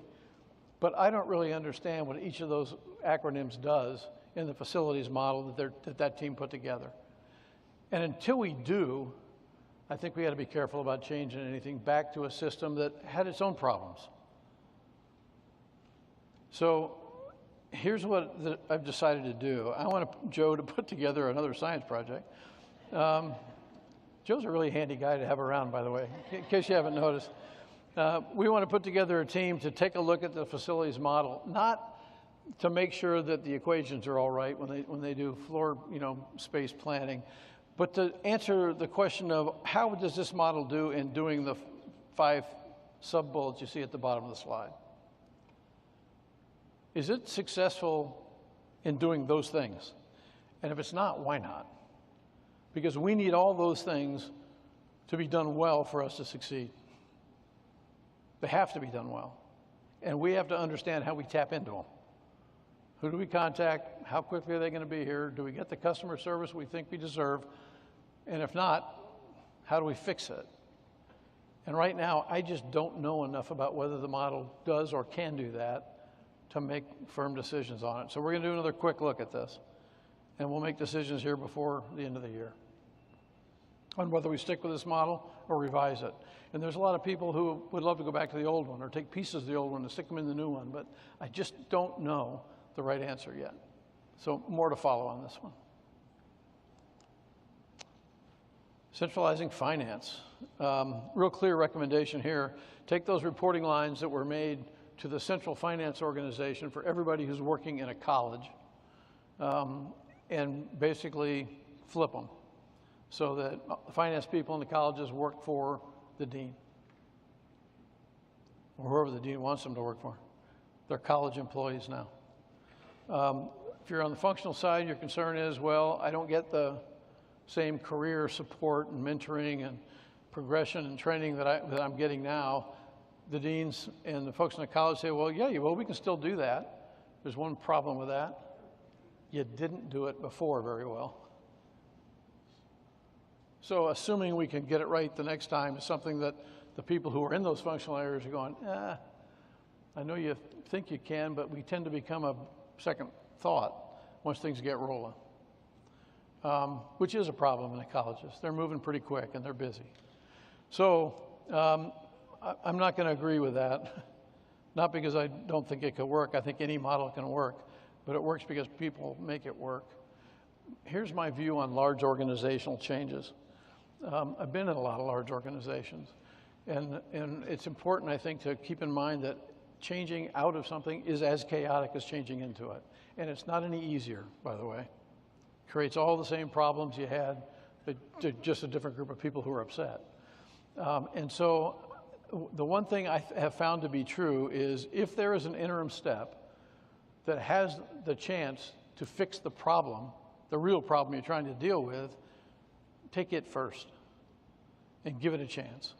But I don't really understand what each of those acronyms does in the facilities model that team put together. And until we do, I think we got to be careful about changing anything back to a system that had its own problems. So here's what I've decided to do. I want Joe to put together another science project. Joe's a really handy guy to have around, by the way, in case you haven't noticed. We want to put together a team to take a look at the facilities model, not to make sure that the equations are all right when they do floor, space planning, but to answer the question of how does this model do in doing the 5 sub-bullets you see at the bottom of the slide? Is it successful in doing those things? And if it's not, why not? Because we need all those things to be done well for us to succeed. They have to be done well. And we have to understand how we tap into them. Who do we contact? How quickly are they going to be here? Do we get the customer service we think we deserve? And if not, how do we fix it? And right now, I just don't know enough about whether the model does or can do that to make firm decisions on it. So we're going to do another quick look at this. And we'll make decisions here before the end of the year on whether we stick with this model or revise it. And there's a lot of people who would love to go back to the old one or take pieces of the old one and stick them in the new one, but I just don't know the right answer yet. So more to follow on this one. Centralizing finance. Real clear recommendation here. Take those reporting lines that were made to the central finance organization for everybody who's working in a college and basically flip them so that the finance people in the colleges work for the dean or whoever the dean wants them to work for. They're college employees now. If you're on the functional side, your concern is, well, I don't get the same career support and mentoring and progression and training that I'm getting now. The deans and the folks in the college say, well, yeah, we can still do that. There's one problem with that. You didn't do it before very well. So assuming we can get it right the next time is something that the people who are in those functional areas are going, I know you think you can, but we tend to become a second thought once things get rolling, which is a problem in the colleges. They're moving pretty quick and they're busy. So I'm not going to agree with that, not because I don't think it could work. I think any model can work, but it works because people make it work. Here's my view on large organizational changes. I've been in a lot of large organizations, and it's important, I think, to keep in mind that changing out of something is as chaotic as changing into it. And it's not any easier, by the way. It creates all the same problems you had, but just a different group of people who are upset. And so the one thing I have found to be true is if there is an interim step that has the chance to fix the problem, the real problem you're trying to deal with, take it first and give it a chance.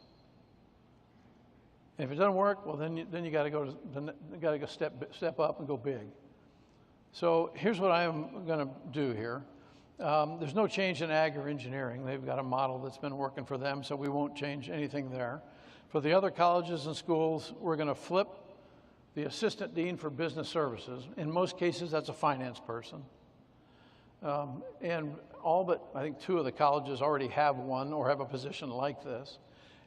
And if it doesn't work, well, then you got to go step up and go big. So here's what I'm going to do here. There's no change in ag or engineering. They've got a model that's been working for them, so we won't change anything there. For the other colleges and schools, we're going to flip the assistant dean for business services. In most cases, that's a finance person. And all but, I think, 2 of the colleges already have one or have a position like this.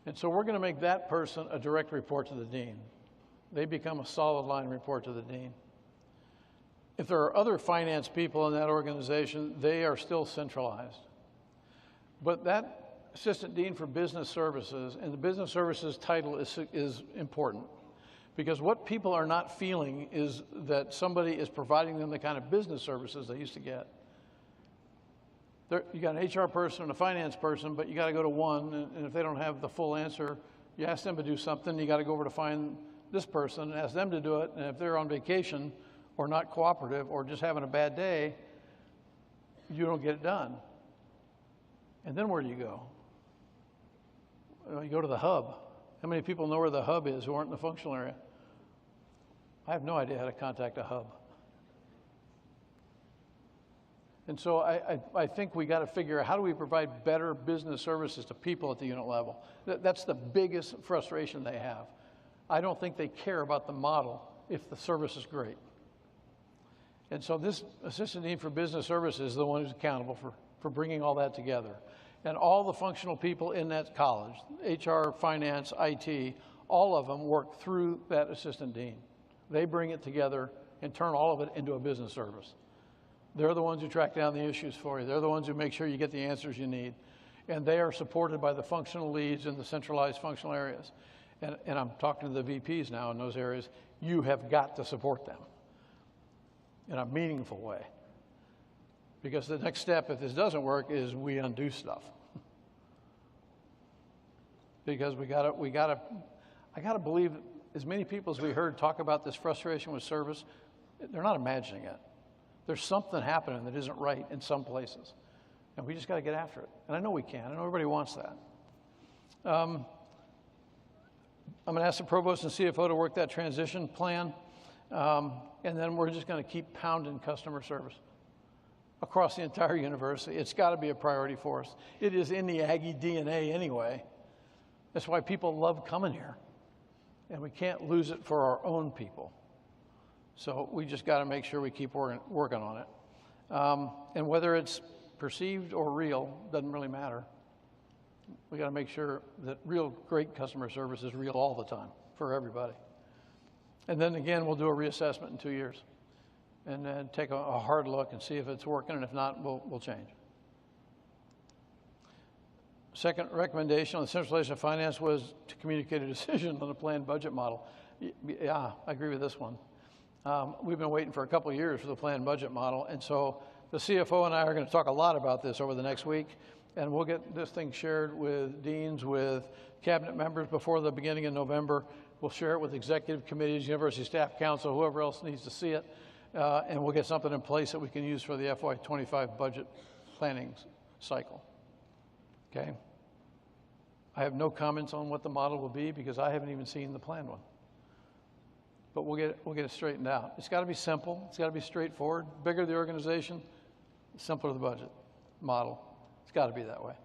And so we're going to make that person a direct report to the dean. They become a solid line report to the dean. If there are other finance people in that organization, they are still centralized. But that assistant dean for business services, and the business services title is important, because what people are not feeling is that somebody is providing them the kind of business services they used to get. You got an HR person and a finance person, but you got to go to one, and if they don't have the full answer, you ask them to do something, you got to go over to find this person and ask them to do it, and if they're on vacation or not cooperative or just having a bad day, you don't get it done. And then where do you go? Well, you go to the hub. How many people know where the hub is who aren't in the functional area? I have no idea how to contact a hub. And so I think we got to figure out, how do we provide better business services to people at the unit level? That's the biggest frustration they have. I don't think they care about the model if the service is great. And so this assistant dean for business services is the one who's accountable for bringing all that together. And all the functional people in that college, HR, finance, IT, all of them work through that assistant dean. They bring it together and turn all of it into a business service. They're the ones who track down the issues for you. They're the ones who make sure you get the answers you need. And they are supported by the functional leads in the centralized functional areas. And I'm talking to the VPs now in those areas. You have got to support them in a meaningful way. Because the next step, if this doesn't work, is we undo stuff. Because I gotta believe as many people as we heard talk about this frustration with service, they're not imagining it. There's something happening that isn't right in some places. And we just got to get after it. And I know we can. I know everybody wants that. I'm going to ask the provost and CFO to work that transition plan. And then we're just going to keep pounding customer service across the entire university. It's got to be a priority for us. It is in the Aggie DNA anyway. That's why people love coming here. And we can't lose it for our own people. So we just got to make sure we keep working on it. And whether it's perceived or real, doesn't really matter. We got to make sure that real great customer service is real all the time for everybody. And then again, we'll do a reassessment in 2 years and then take a hard look and see if it's working, and if not, we'll change. Second recommendation on the centralization of finance was to communicate a decision on the planned budget model. Yeah, I agree with this one. We've been waiting for a couple of years for the planned budget model, and so the CFO and I are going to talk a lot about this over the next week, and we'll get this thing shared with deans, with cabinet members before the beginning of November. We'll share it with executive committees, university staff council, whoever else needs to see it, and we'll get something in place that we can use for the FY25 budget planning cycle. Okay? I have no comments on what the model will be because I haven't even seen the planned one. But we'll get it straightened out. It's got to be simple. It's got to be straightforward. Bigger the organization, the simpler the budget model. It's got to be that way.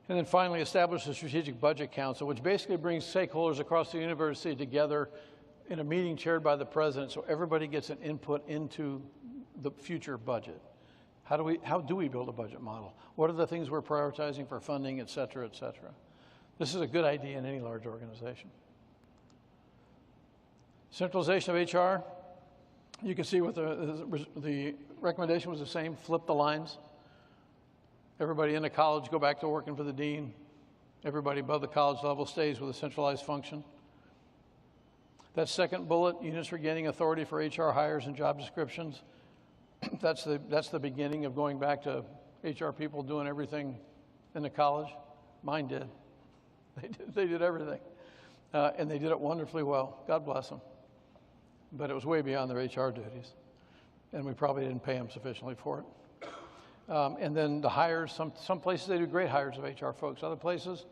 And then finally, establish a strategic budget council, which basically brings stakeholders across the university together in a meeting chaired by the president, so everybody gets an input into the future budget. How do we build a budget model? What are the things we're prioritizing for funding, et cetera, et cetera? This is a good idea in any large organization. Centralization of HR, you can see what the recommendation was the same, flip the lines. Everybody in the college go back to working for the dean. Everybody above the college level stays with a centralized function. That second bullet, units are gaining authority for HR hires and job descriptions. That's the beginning of going back to HR people doing everything in the college. Mine did. They did everything. And they did it wonderfully well. God bless them. But it was way beyond their HR duties. And we probably didn't pay them sufficiently for it. And then the hires, some places they do great hires of HR folks. Other places,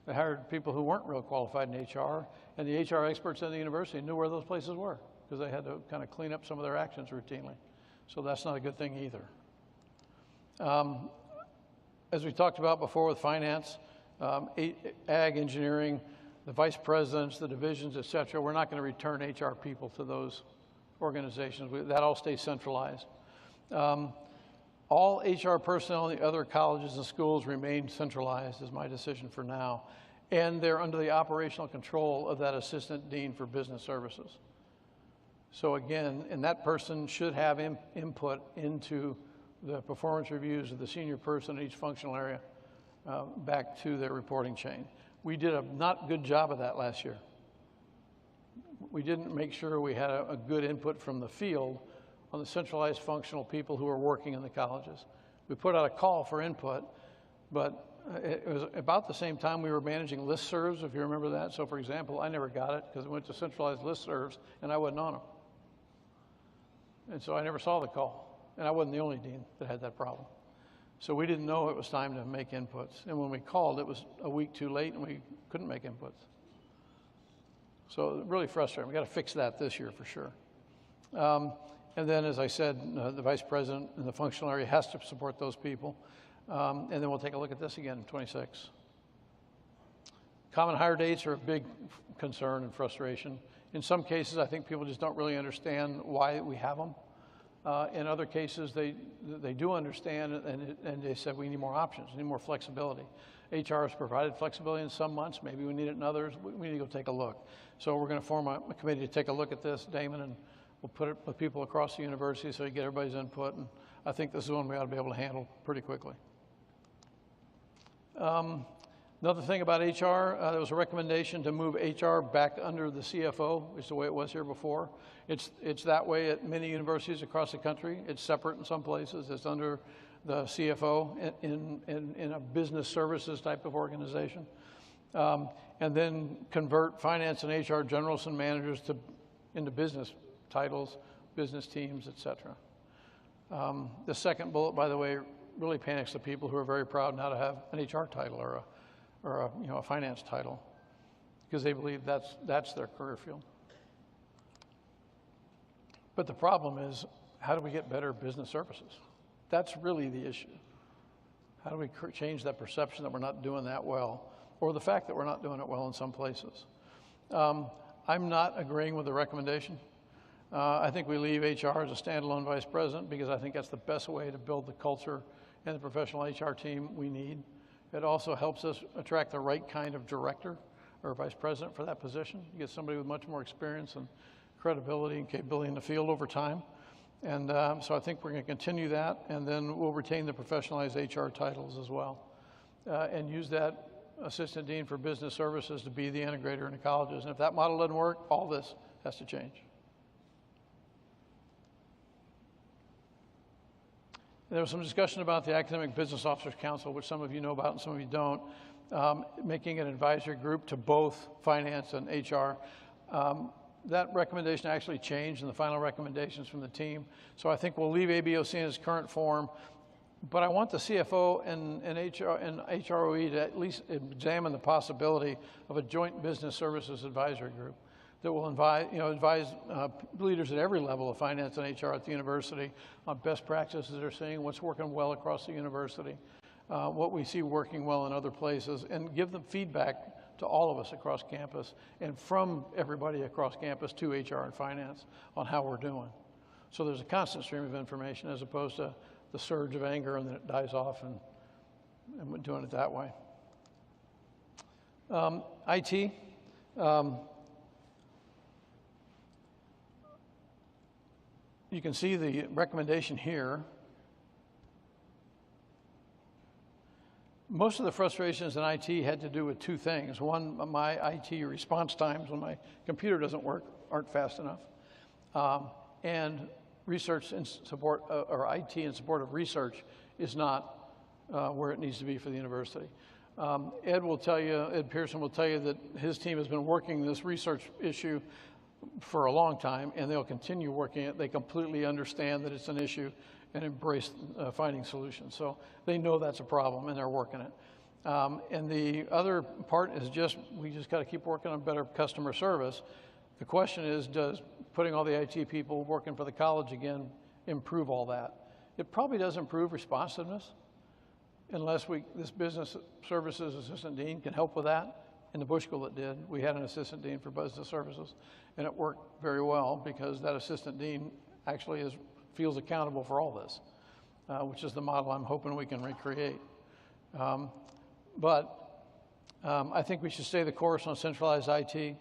they hired people who weren't real qualified in HR. And the HR experts in the university knew where those places were because they had to kind of clean up some of their actions routinely. So that's not a good thing either. As we talked about before with finance, ag, engineering, the vice presidents, the divisions, et cetera, we're not going to return HR people to those organizations. That all stays centralized. All HR personnel in the other colleges and schools remain centralized is my decision for now. And they're under the operational control of that assistant dean for business services. So again, and that person should have input into the performance reviews of the senior person in each functional area back to their reporting chain. We did a not good job of that last year. We didn't make sure we had a good input from the field on the centralized functional people who are working in the colleges. We put out a call for input, but it was about the same time we were managing listservs, if you remember that. So for example, I never got it because it went to centralized listservs and I wasn't on them. And so I never saw the call. And I wasn't the only dean that had that problem. So we didn't know it was time to make inputs. And when we called, it was a week too late and we couldn't make inputs. So really frustrating. We got to fix that this year for sure. And then, as I said, the vice president and the functional area has to support those people. And then we'll take a look at this again in 26. Common hire dates are a big concern and frustration. In some cases, I think people just don't really understand why we have them. In other cases, they do understand, and they said we need more options, we need more flexibility. HR has provided flexibility in some months, maybe we need it in others. We need to go take a look. So we're going to form a committee to take a look at this, Damon, and we'll put it with people across the university so you get everybody's input. And I think this is one we ought to be able to handle pretty quickly. Another thing about HR, there was a recommendation to move HR back under the CFO, which is the way it was here before. It's that way at many universities across the country. It's separate in some places. It's under the CFO in a business services type of organization. And then convert finance and HR generalists and managers into business titles, business teams, et cetera. The second bullet, by the way, really panics the people who are very proud now to have an HR title or a finance title, because they believe that's their career field. But the problem is, how do we get better business services? That's really the issue. How do we change that perception that we're not doing that well, or the fact that we're not doing it well in some places? I'm not agreeing with the recommendation. I think we leave HR as a standalone vice president because I think that's the best way to build the culture and the professional HR team we need. It also helps us attract the right kind of director or vice president for that position. You get somebody with much more experience and credibility and capability in the field over time. And so I think we're going to continue that, and then we'll retain the professionalized HR titles as well, and use that assistant dean for business services to be the integrator in the colleges. And if that model doesn't work, all this has to change. There was some discussion about the Academic Business Officers Council, which some of you know about and some of you don't, making an advisory group to both finance and HR. That recommendation actually changed in the final recommendations from the team. So I think we'll leave ABOC in its current form, but I want the CFO and HROE to at least examine the possibility of a joint business services advisory group that will advise leaders at every level of finance and HR at the university on best practices they're seeing, what's working well across the university, what we see working well in other places, and give them feedback to all of us across campus and from everybody across campus to HR and finance on how we're doing. So there's a constant stream of information as opposed to the surge of anger and then it dies off and we're doing it that way. IT. You can see the recommendation here. Most of the frustrations in IT had to do with two things. One, my IT response times when my computer doesn't work aren't fast enough. And research and support, or IT in support of research is not where it needs to be for the university. Ed Pearson will tell you that his team has been working this research issue for a long time, and they'll continue working it. They completely understand that it's an issue and embrace finding solutions. So they know that's a problem, and they're working it. And the other part is we just got to keep working on better customer service. The question is, does putting all the IT people working for the college again improve all that? It probably does improve responsiveness, unless this business services assistant dean can help with that. In the Bush School it did. We had an assistant dean for business services, and it worked very well because that assistant dean actually feels accountable for all this, which is the model I'm hoping we can recreate. But I think we should stay the course on centralized IT.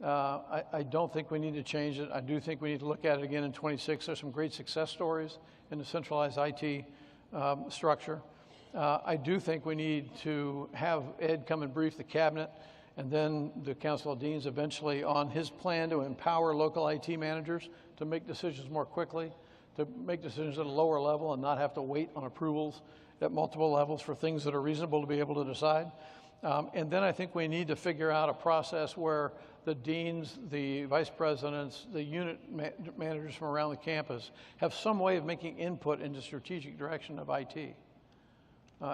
I don't think we need to change it. I do think we need to look at it again in 26. There's some great success stories in the centralized IT structure. I do think we need to have Ed come and brief the cabinet and then the Council of Deans eventually on his plan to empower local IT managers to make decisions more quickly, to make decisions at a lower level and not have to wait on approvals at multiple levels for things that are reasonable to be able to decide. And then I think we need to figure out a process where the deans, the vice presidents, the unit managers from around the campus have some way of making input into strategic direction of IT,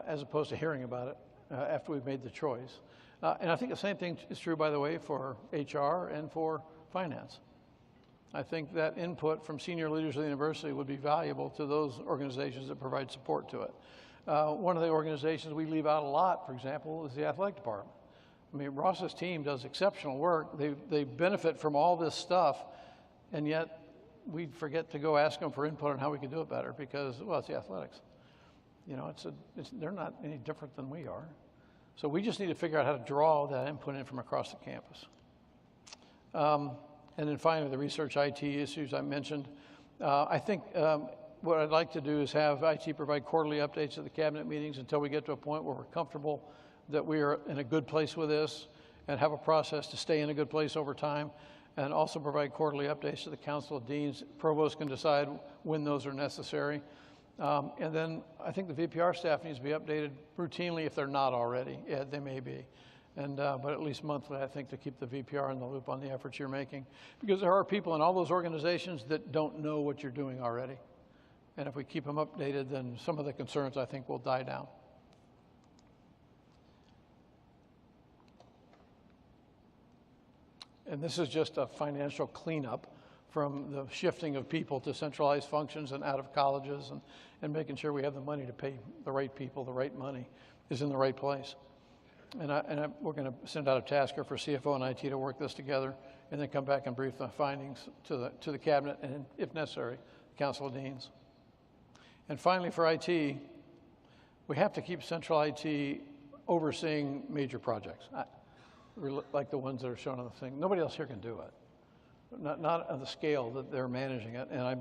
as opposed to hearing about it after we've made the choice. And I think the same thing is true, by the way, for HR and for finance. I think that input from senior leaders of the university would be valuable to those organizations that provide support to it. One of the organizations we leave out a lot, for example, is the athletic department. I mean, Ross's team does exceptional work. They benefit from all this stuff, and yet we forget to go ask them for input on how we can do it better because, well, it's the athletics. You know, they're not any different than we are. So we just need to figure out how to draw that input in from across the campus. And then finally, the research IT issues I mentioned. I think what I'd like to do is have IT provide quarterly updates at the cabinet meetings until we get to a point where we're comfortable that we are in a good place with this and have a process to stay in a good place over time, and also provide quarterly updates to the Council of Deans. Provost can decide when those are necessary. And then I think the VPR staff needs to be updated routinely if they're not already. Yeah, they may be. And, but at least monthly, I think, to keep the VPR in the loop on the efforts you're making. Because there are people in all those organizations that don't know what you're doing already. And if we keep them updated, then some of the concerns, I think, will die down. And this is just a financial cleanup from the shifting of people to centralized functions and out of colleges and making sure we have the money to pay the right people, the right money is in the right place. And we're going to send out a tasker for CFO and IT to work this together and then come back and brief the findings to the cabinet and, if necessary, the Council of Deans. And finally, for IT, we have to keep central IT overseeing major projects, like the ones that are shown on the thing. Nobody else here can do it, not on the scale that they're managing it, and I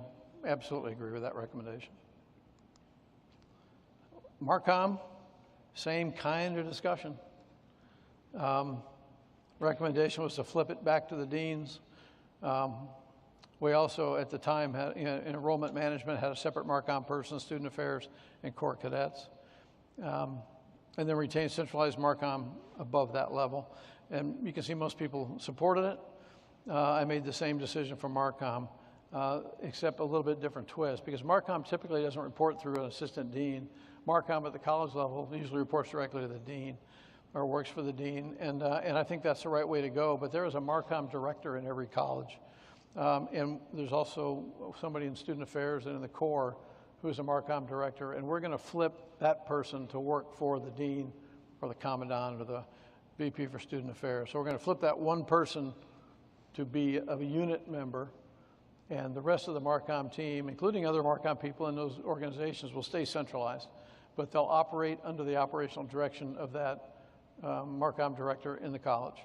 absolutely agree with that recommendation. Marcom, same kind of discussion. Recommendation was to flip it back to the deans. We also, at the time, had, in enrollment management, had a separate Marcom person, student affairs, and core cadets. And then retained centralized Marcom above that level. And you can see most people supported it. I made the same decision for Marcom, except a little bit different twist, because Marcom typically doesn't report through an assistant dean. Marcom at the college level usually reports directly to the dean or works for the dean, and I think that's the right way to go. But there is a Marcom director in every college. And there's also somebody in student affairs and in the core who's a Marcom director, and we're going to flip that person to work for the dean or the commandant or the VP for student affairs. So we're going to flip that one person to be a unit member, and the rest of the Marcom team, including other Marcom people in those organizations, will stay centralized, but they'll operate under the operational direction of that Marcom director in the college.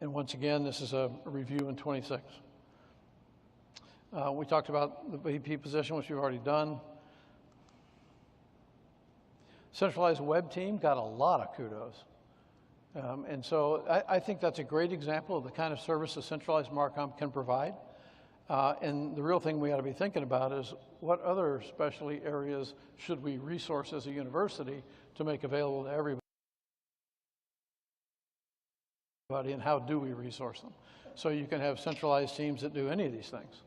And once again, this is a review in 26. We talked about the VP position, which we've already done. Centralized web team got a lot of kudos. And so I think that's a great example of the kind of service a centralized Marcom can provide. And the real thing we ought to be thinking about is what other specialty areas should we resource as a university to make available to everybody, and how do we resource them? So you can have centralized teams that do any of these things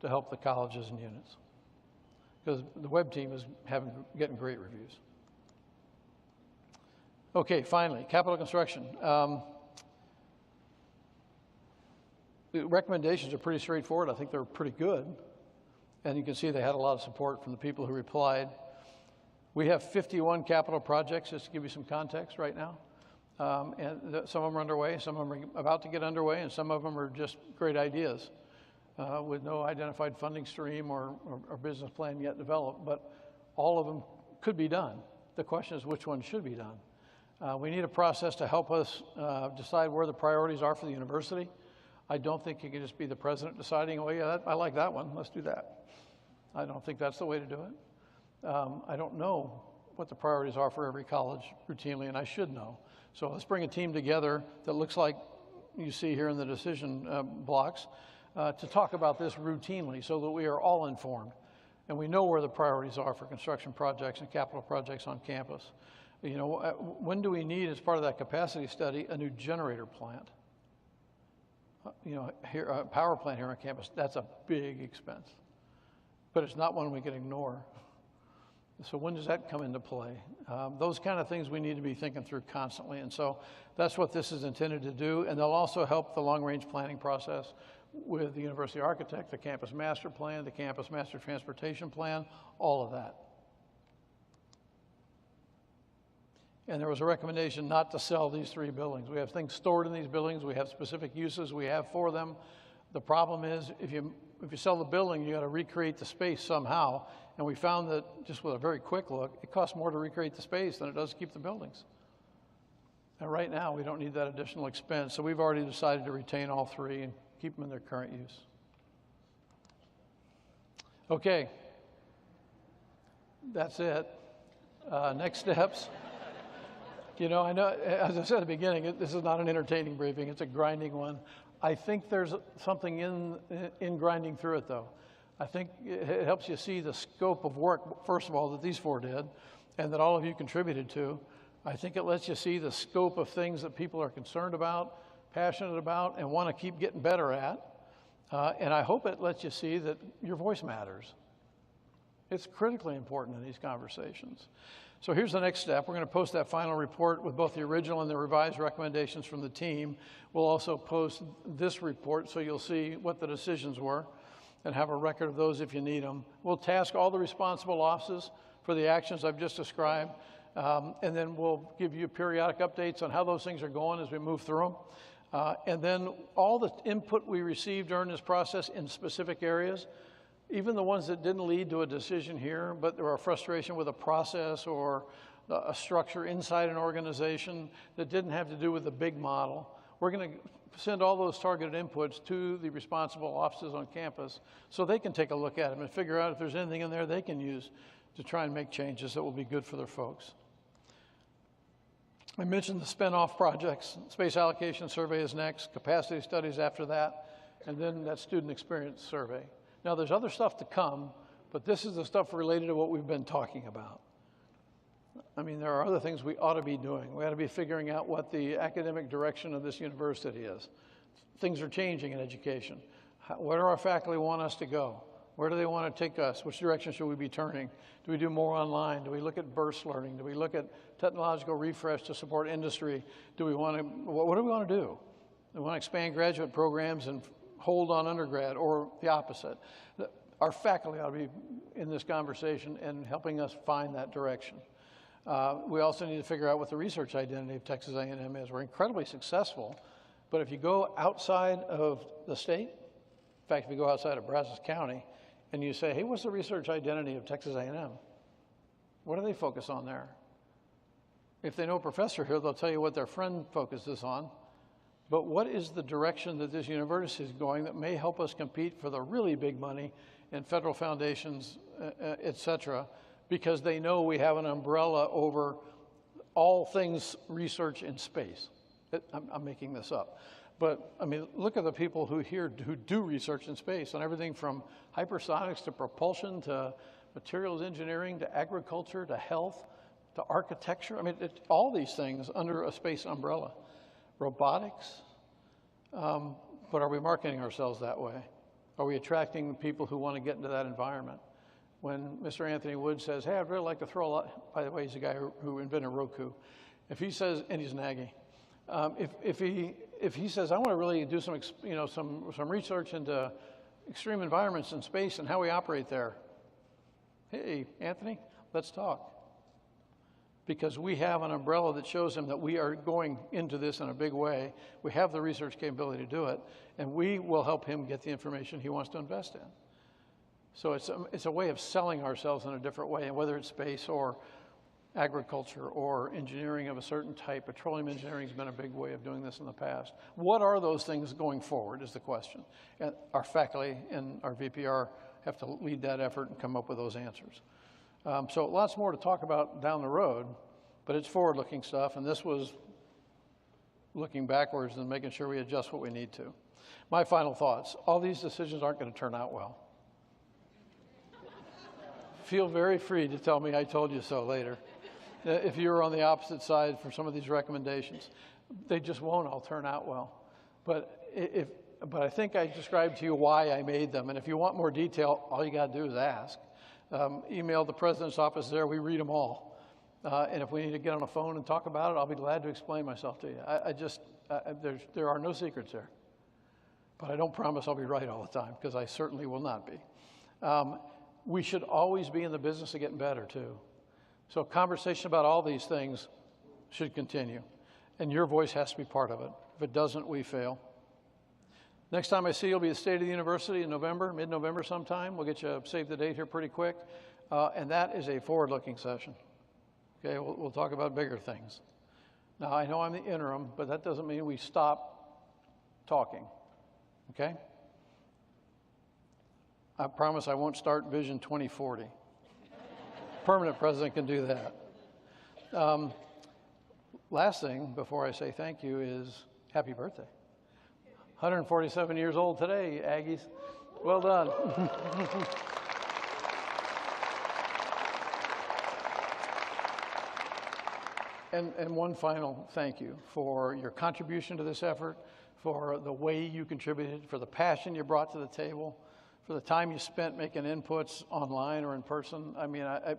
to help the colleges and units. Because the web team is getting great reviews. Okay, finally, capital construction. The recommendations are pretty straightforward. I think they're pretty good. And you can see they had a lot of support from the people who replied. We have 51 capital projects, just to give you some context right now. And some of them are underway, some of them are about to get underway, and some of them are just great ideas with no identified funding stream or business plan yet developed, but all of them could be done. The question is which one should be done. We need a process to help us decide where the priorities are for the university. I don't think it can just be the president deciding, oh yeah, I like that one, let's do that. I don't think that's the way to do it. I don't know what the priorities are for every college routinely, and I should know. So let's bring a team together that looks like you see here in the decision blocks to talk about this routinely so that we are all informed and we know where the priorities are for construction projects and capital projects on campus. You know, when do we need, as part of that capacity study, a new generator plant? You know, here, a power plant here on campus, that's a big expense, but it's not one we can ignore. So when does that come into play? Those kind of things we need to be thinking through constantly, and so that's what this is intended to do, and they'll also help the long-range planning process with the university architect, the campus master plan, the campus master transportation plan, all of that. And there was a recommendation not to sell these 3 buildings. We have things stored in these buildings. We have specific uses we have for them. The problem is if you sell the building, you got to recreate the space somehow. And we found that just with a very quick look, it costs more to recreate the space than it does to keep the buildings. And right now, we don't need that additional expense. So we've already decided to retain all 3 and keep them in their current use. Okay. That's it. Next steps. You know, I know, as I said at the beginning, this is not an entertaining briefing, it's a grinding one. I think there's something in grinding through it, though. I think it helps you see the scope of work, first of all, that these 4 did, and that all of you contributed to. I think it lets you see the scope of things that people are concerned about, passionate about, and want to keep getting better at. And I hope it lets you see that your voice matters. It's critically important in these conversations. So here's the next step. We're going to post that final report with both the original and the revised recommendations from the team. We'll also post this report so you'll see what the decisions were and have a record of those if you need them. We'll task all the responsible offices for the actions I've just described, and then we'll give you periodic updates on how those things are going as we move through them. And then all the input we received during this process in specific areas, even the ones that didn't lead to a decision here, but there were frustration with a process or a structure inside an organization that didn't have to do with the big model, we're going to send all those targeted inputs to the responsible offices on campus so they can take a look at them and figure out if there's anything in there they can use to try and make changes that will be good for their folks. I mentioned the spin-off projects. Space allocation survey is next, capacity studies after that, and then that student experience survey. Now, there's other stuff to come, but this is the stuff related to what we've been talking about. I mean, there are other things we ought to be doing. We ought to be figuring out what the academic direction of this university is. Things are changing in education. Where do our faculty want us to go? Where do they want to take us? Which direction should we be turning? Do we do more online? Do we look at burst learning? Do we look at technological refresh to support industry? Do we want to, what do we want to do? Do we want to expand graduate programs and hold on undergrad, or the opposite? Our faculty ought to be in this conversation and helping us find that direction. We also need to figure out what the research identity of Texas A&M is. We're incredibly successful, but if you go outside of the state, in fact, if you go outside of Brazos County and you say, hey, what's the research identity of Texas A&M? What do they focus on there? If they know a professor here, they'll tell you what their friend focuses on. But what is the direction that this university is going that may help us compete for the really big money in federal foundations, et cetera, because they know we have an umbrella over all things research in space. I'm making this up. But, I mean, look at the people who do research in space on everything from hypersonics to propulsion to materials engineering to agriculture to health to architecture. I mean, all these things under a space umbrella. Robotics. But are we marketing ourselves that way? Are we attracting people who want to get into that environment? When Mr. Anthony Wood says, hey, I'd really like to throw a lot, by the way, he's the guy who invented Roku. If he says, and he's an Aggie, if he says, I want to really do some research into extreme environments in space and how we operate there. Hey, Anthony, let's talk. Because we have an umbrella that shows him that we are going into this in a big way. We have the research capability to do it, and we will help him get the information he wants to invest in. So it's a way of selling ourselves in a different way, and whether it's space or agriculture or engineering of a certain type. Petroleum engineering has been a big way of doing this in the past. What are those things going forward is the question. And our faculty and our VPR have to lead that effort and come up with those answers. So lots more to talk about down the road, but it's forward-looking stuff, and this was looking backwards and making sure we adjust what we need to. My final thoughts: all these decisions aren't going to turn out well. Feel very free to tell me I told you so later. If you're on the opposite side for some of these recommendations, they just won't all turn out well. But I think I described to you why I made them, and if you want more detail, all you got to do is ask. Email the president's office there. We read them all. And if we need to get on a phone and talk about it, I'll be glad to explain myself to you. There are no secrets there. But I don't promise I'll be right all the time, because I certainly will not be. We should always be in the business of getting better, too. So conversation about all these things should continue. And your voice has to be part of it. If it doesn't, we fail. Next time I see you will be the State of the University in November, mid-November sometime. We'll get you save the date here pretty quick. And that is a forward-looking session. Okay, we'll talk about bigger things. Now, I know I'm the interim, but that doesn't mean we stop talking. Okay? I promise I won't start Vision 2040. Permanent president can do that. Last thing before I say thank you is happy birthday. 147 years old today, Aggies. Well done. And one final thank you for your contribution to this effort, for the way you contributed, for the passion you brought to the table, for the time you spent making inputs online or in person. I mean, I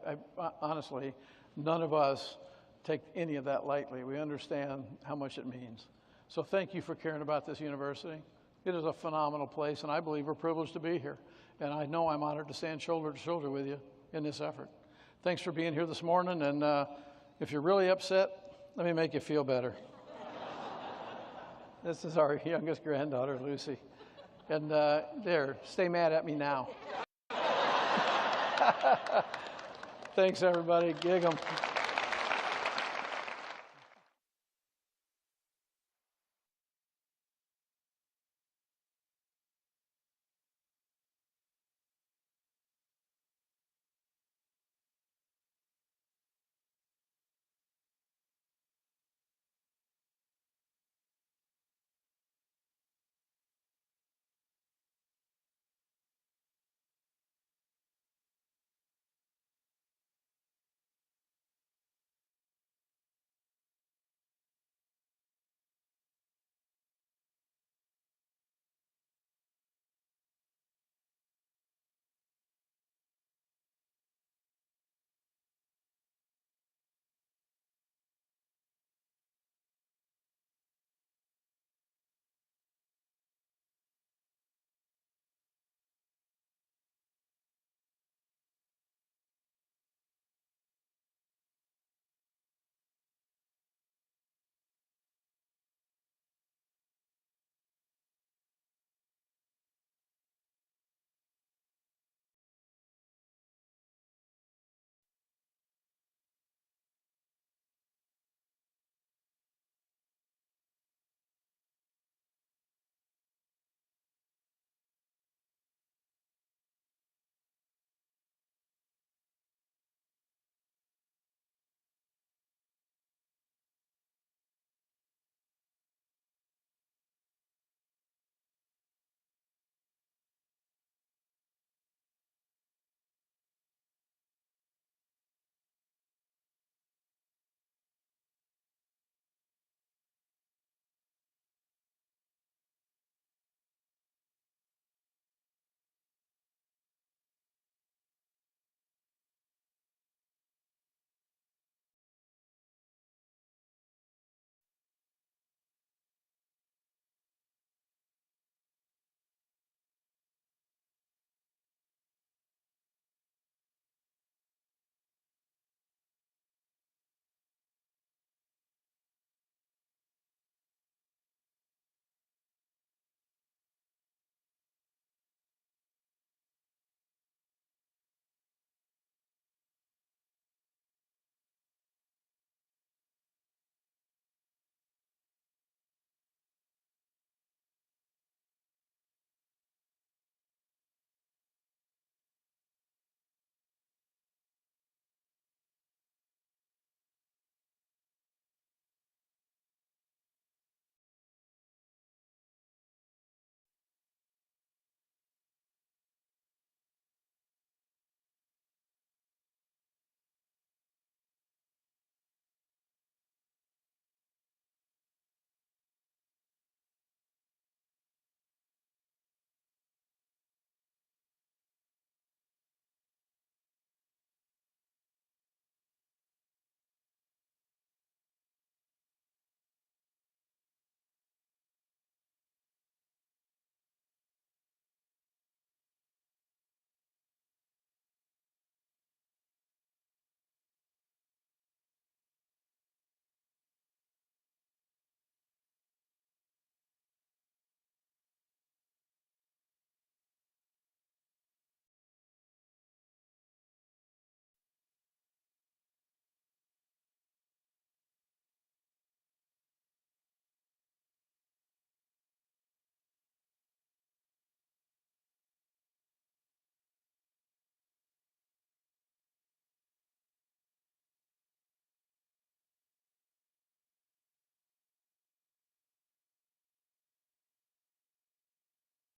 honestly, none of us take any of that lightly. We understand how much it means. So thank you for caring about this university. It is a phenomenal place, and I believe we're privileged to be here. And I know I'm honored to stand shoulder to shoulder with you in this effort. Thanks for being here this morning, and if you're really upset, let me make you feel better. This is our youngest granddaughter, Lucy. And there, stay mad at me now. Thanks, everybody. Gig 'em.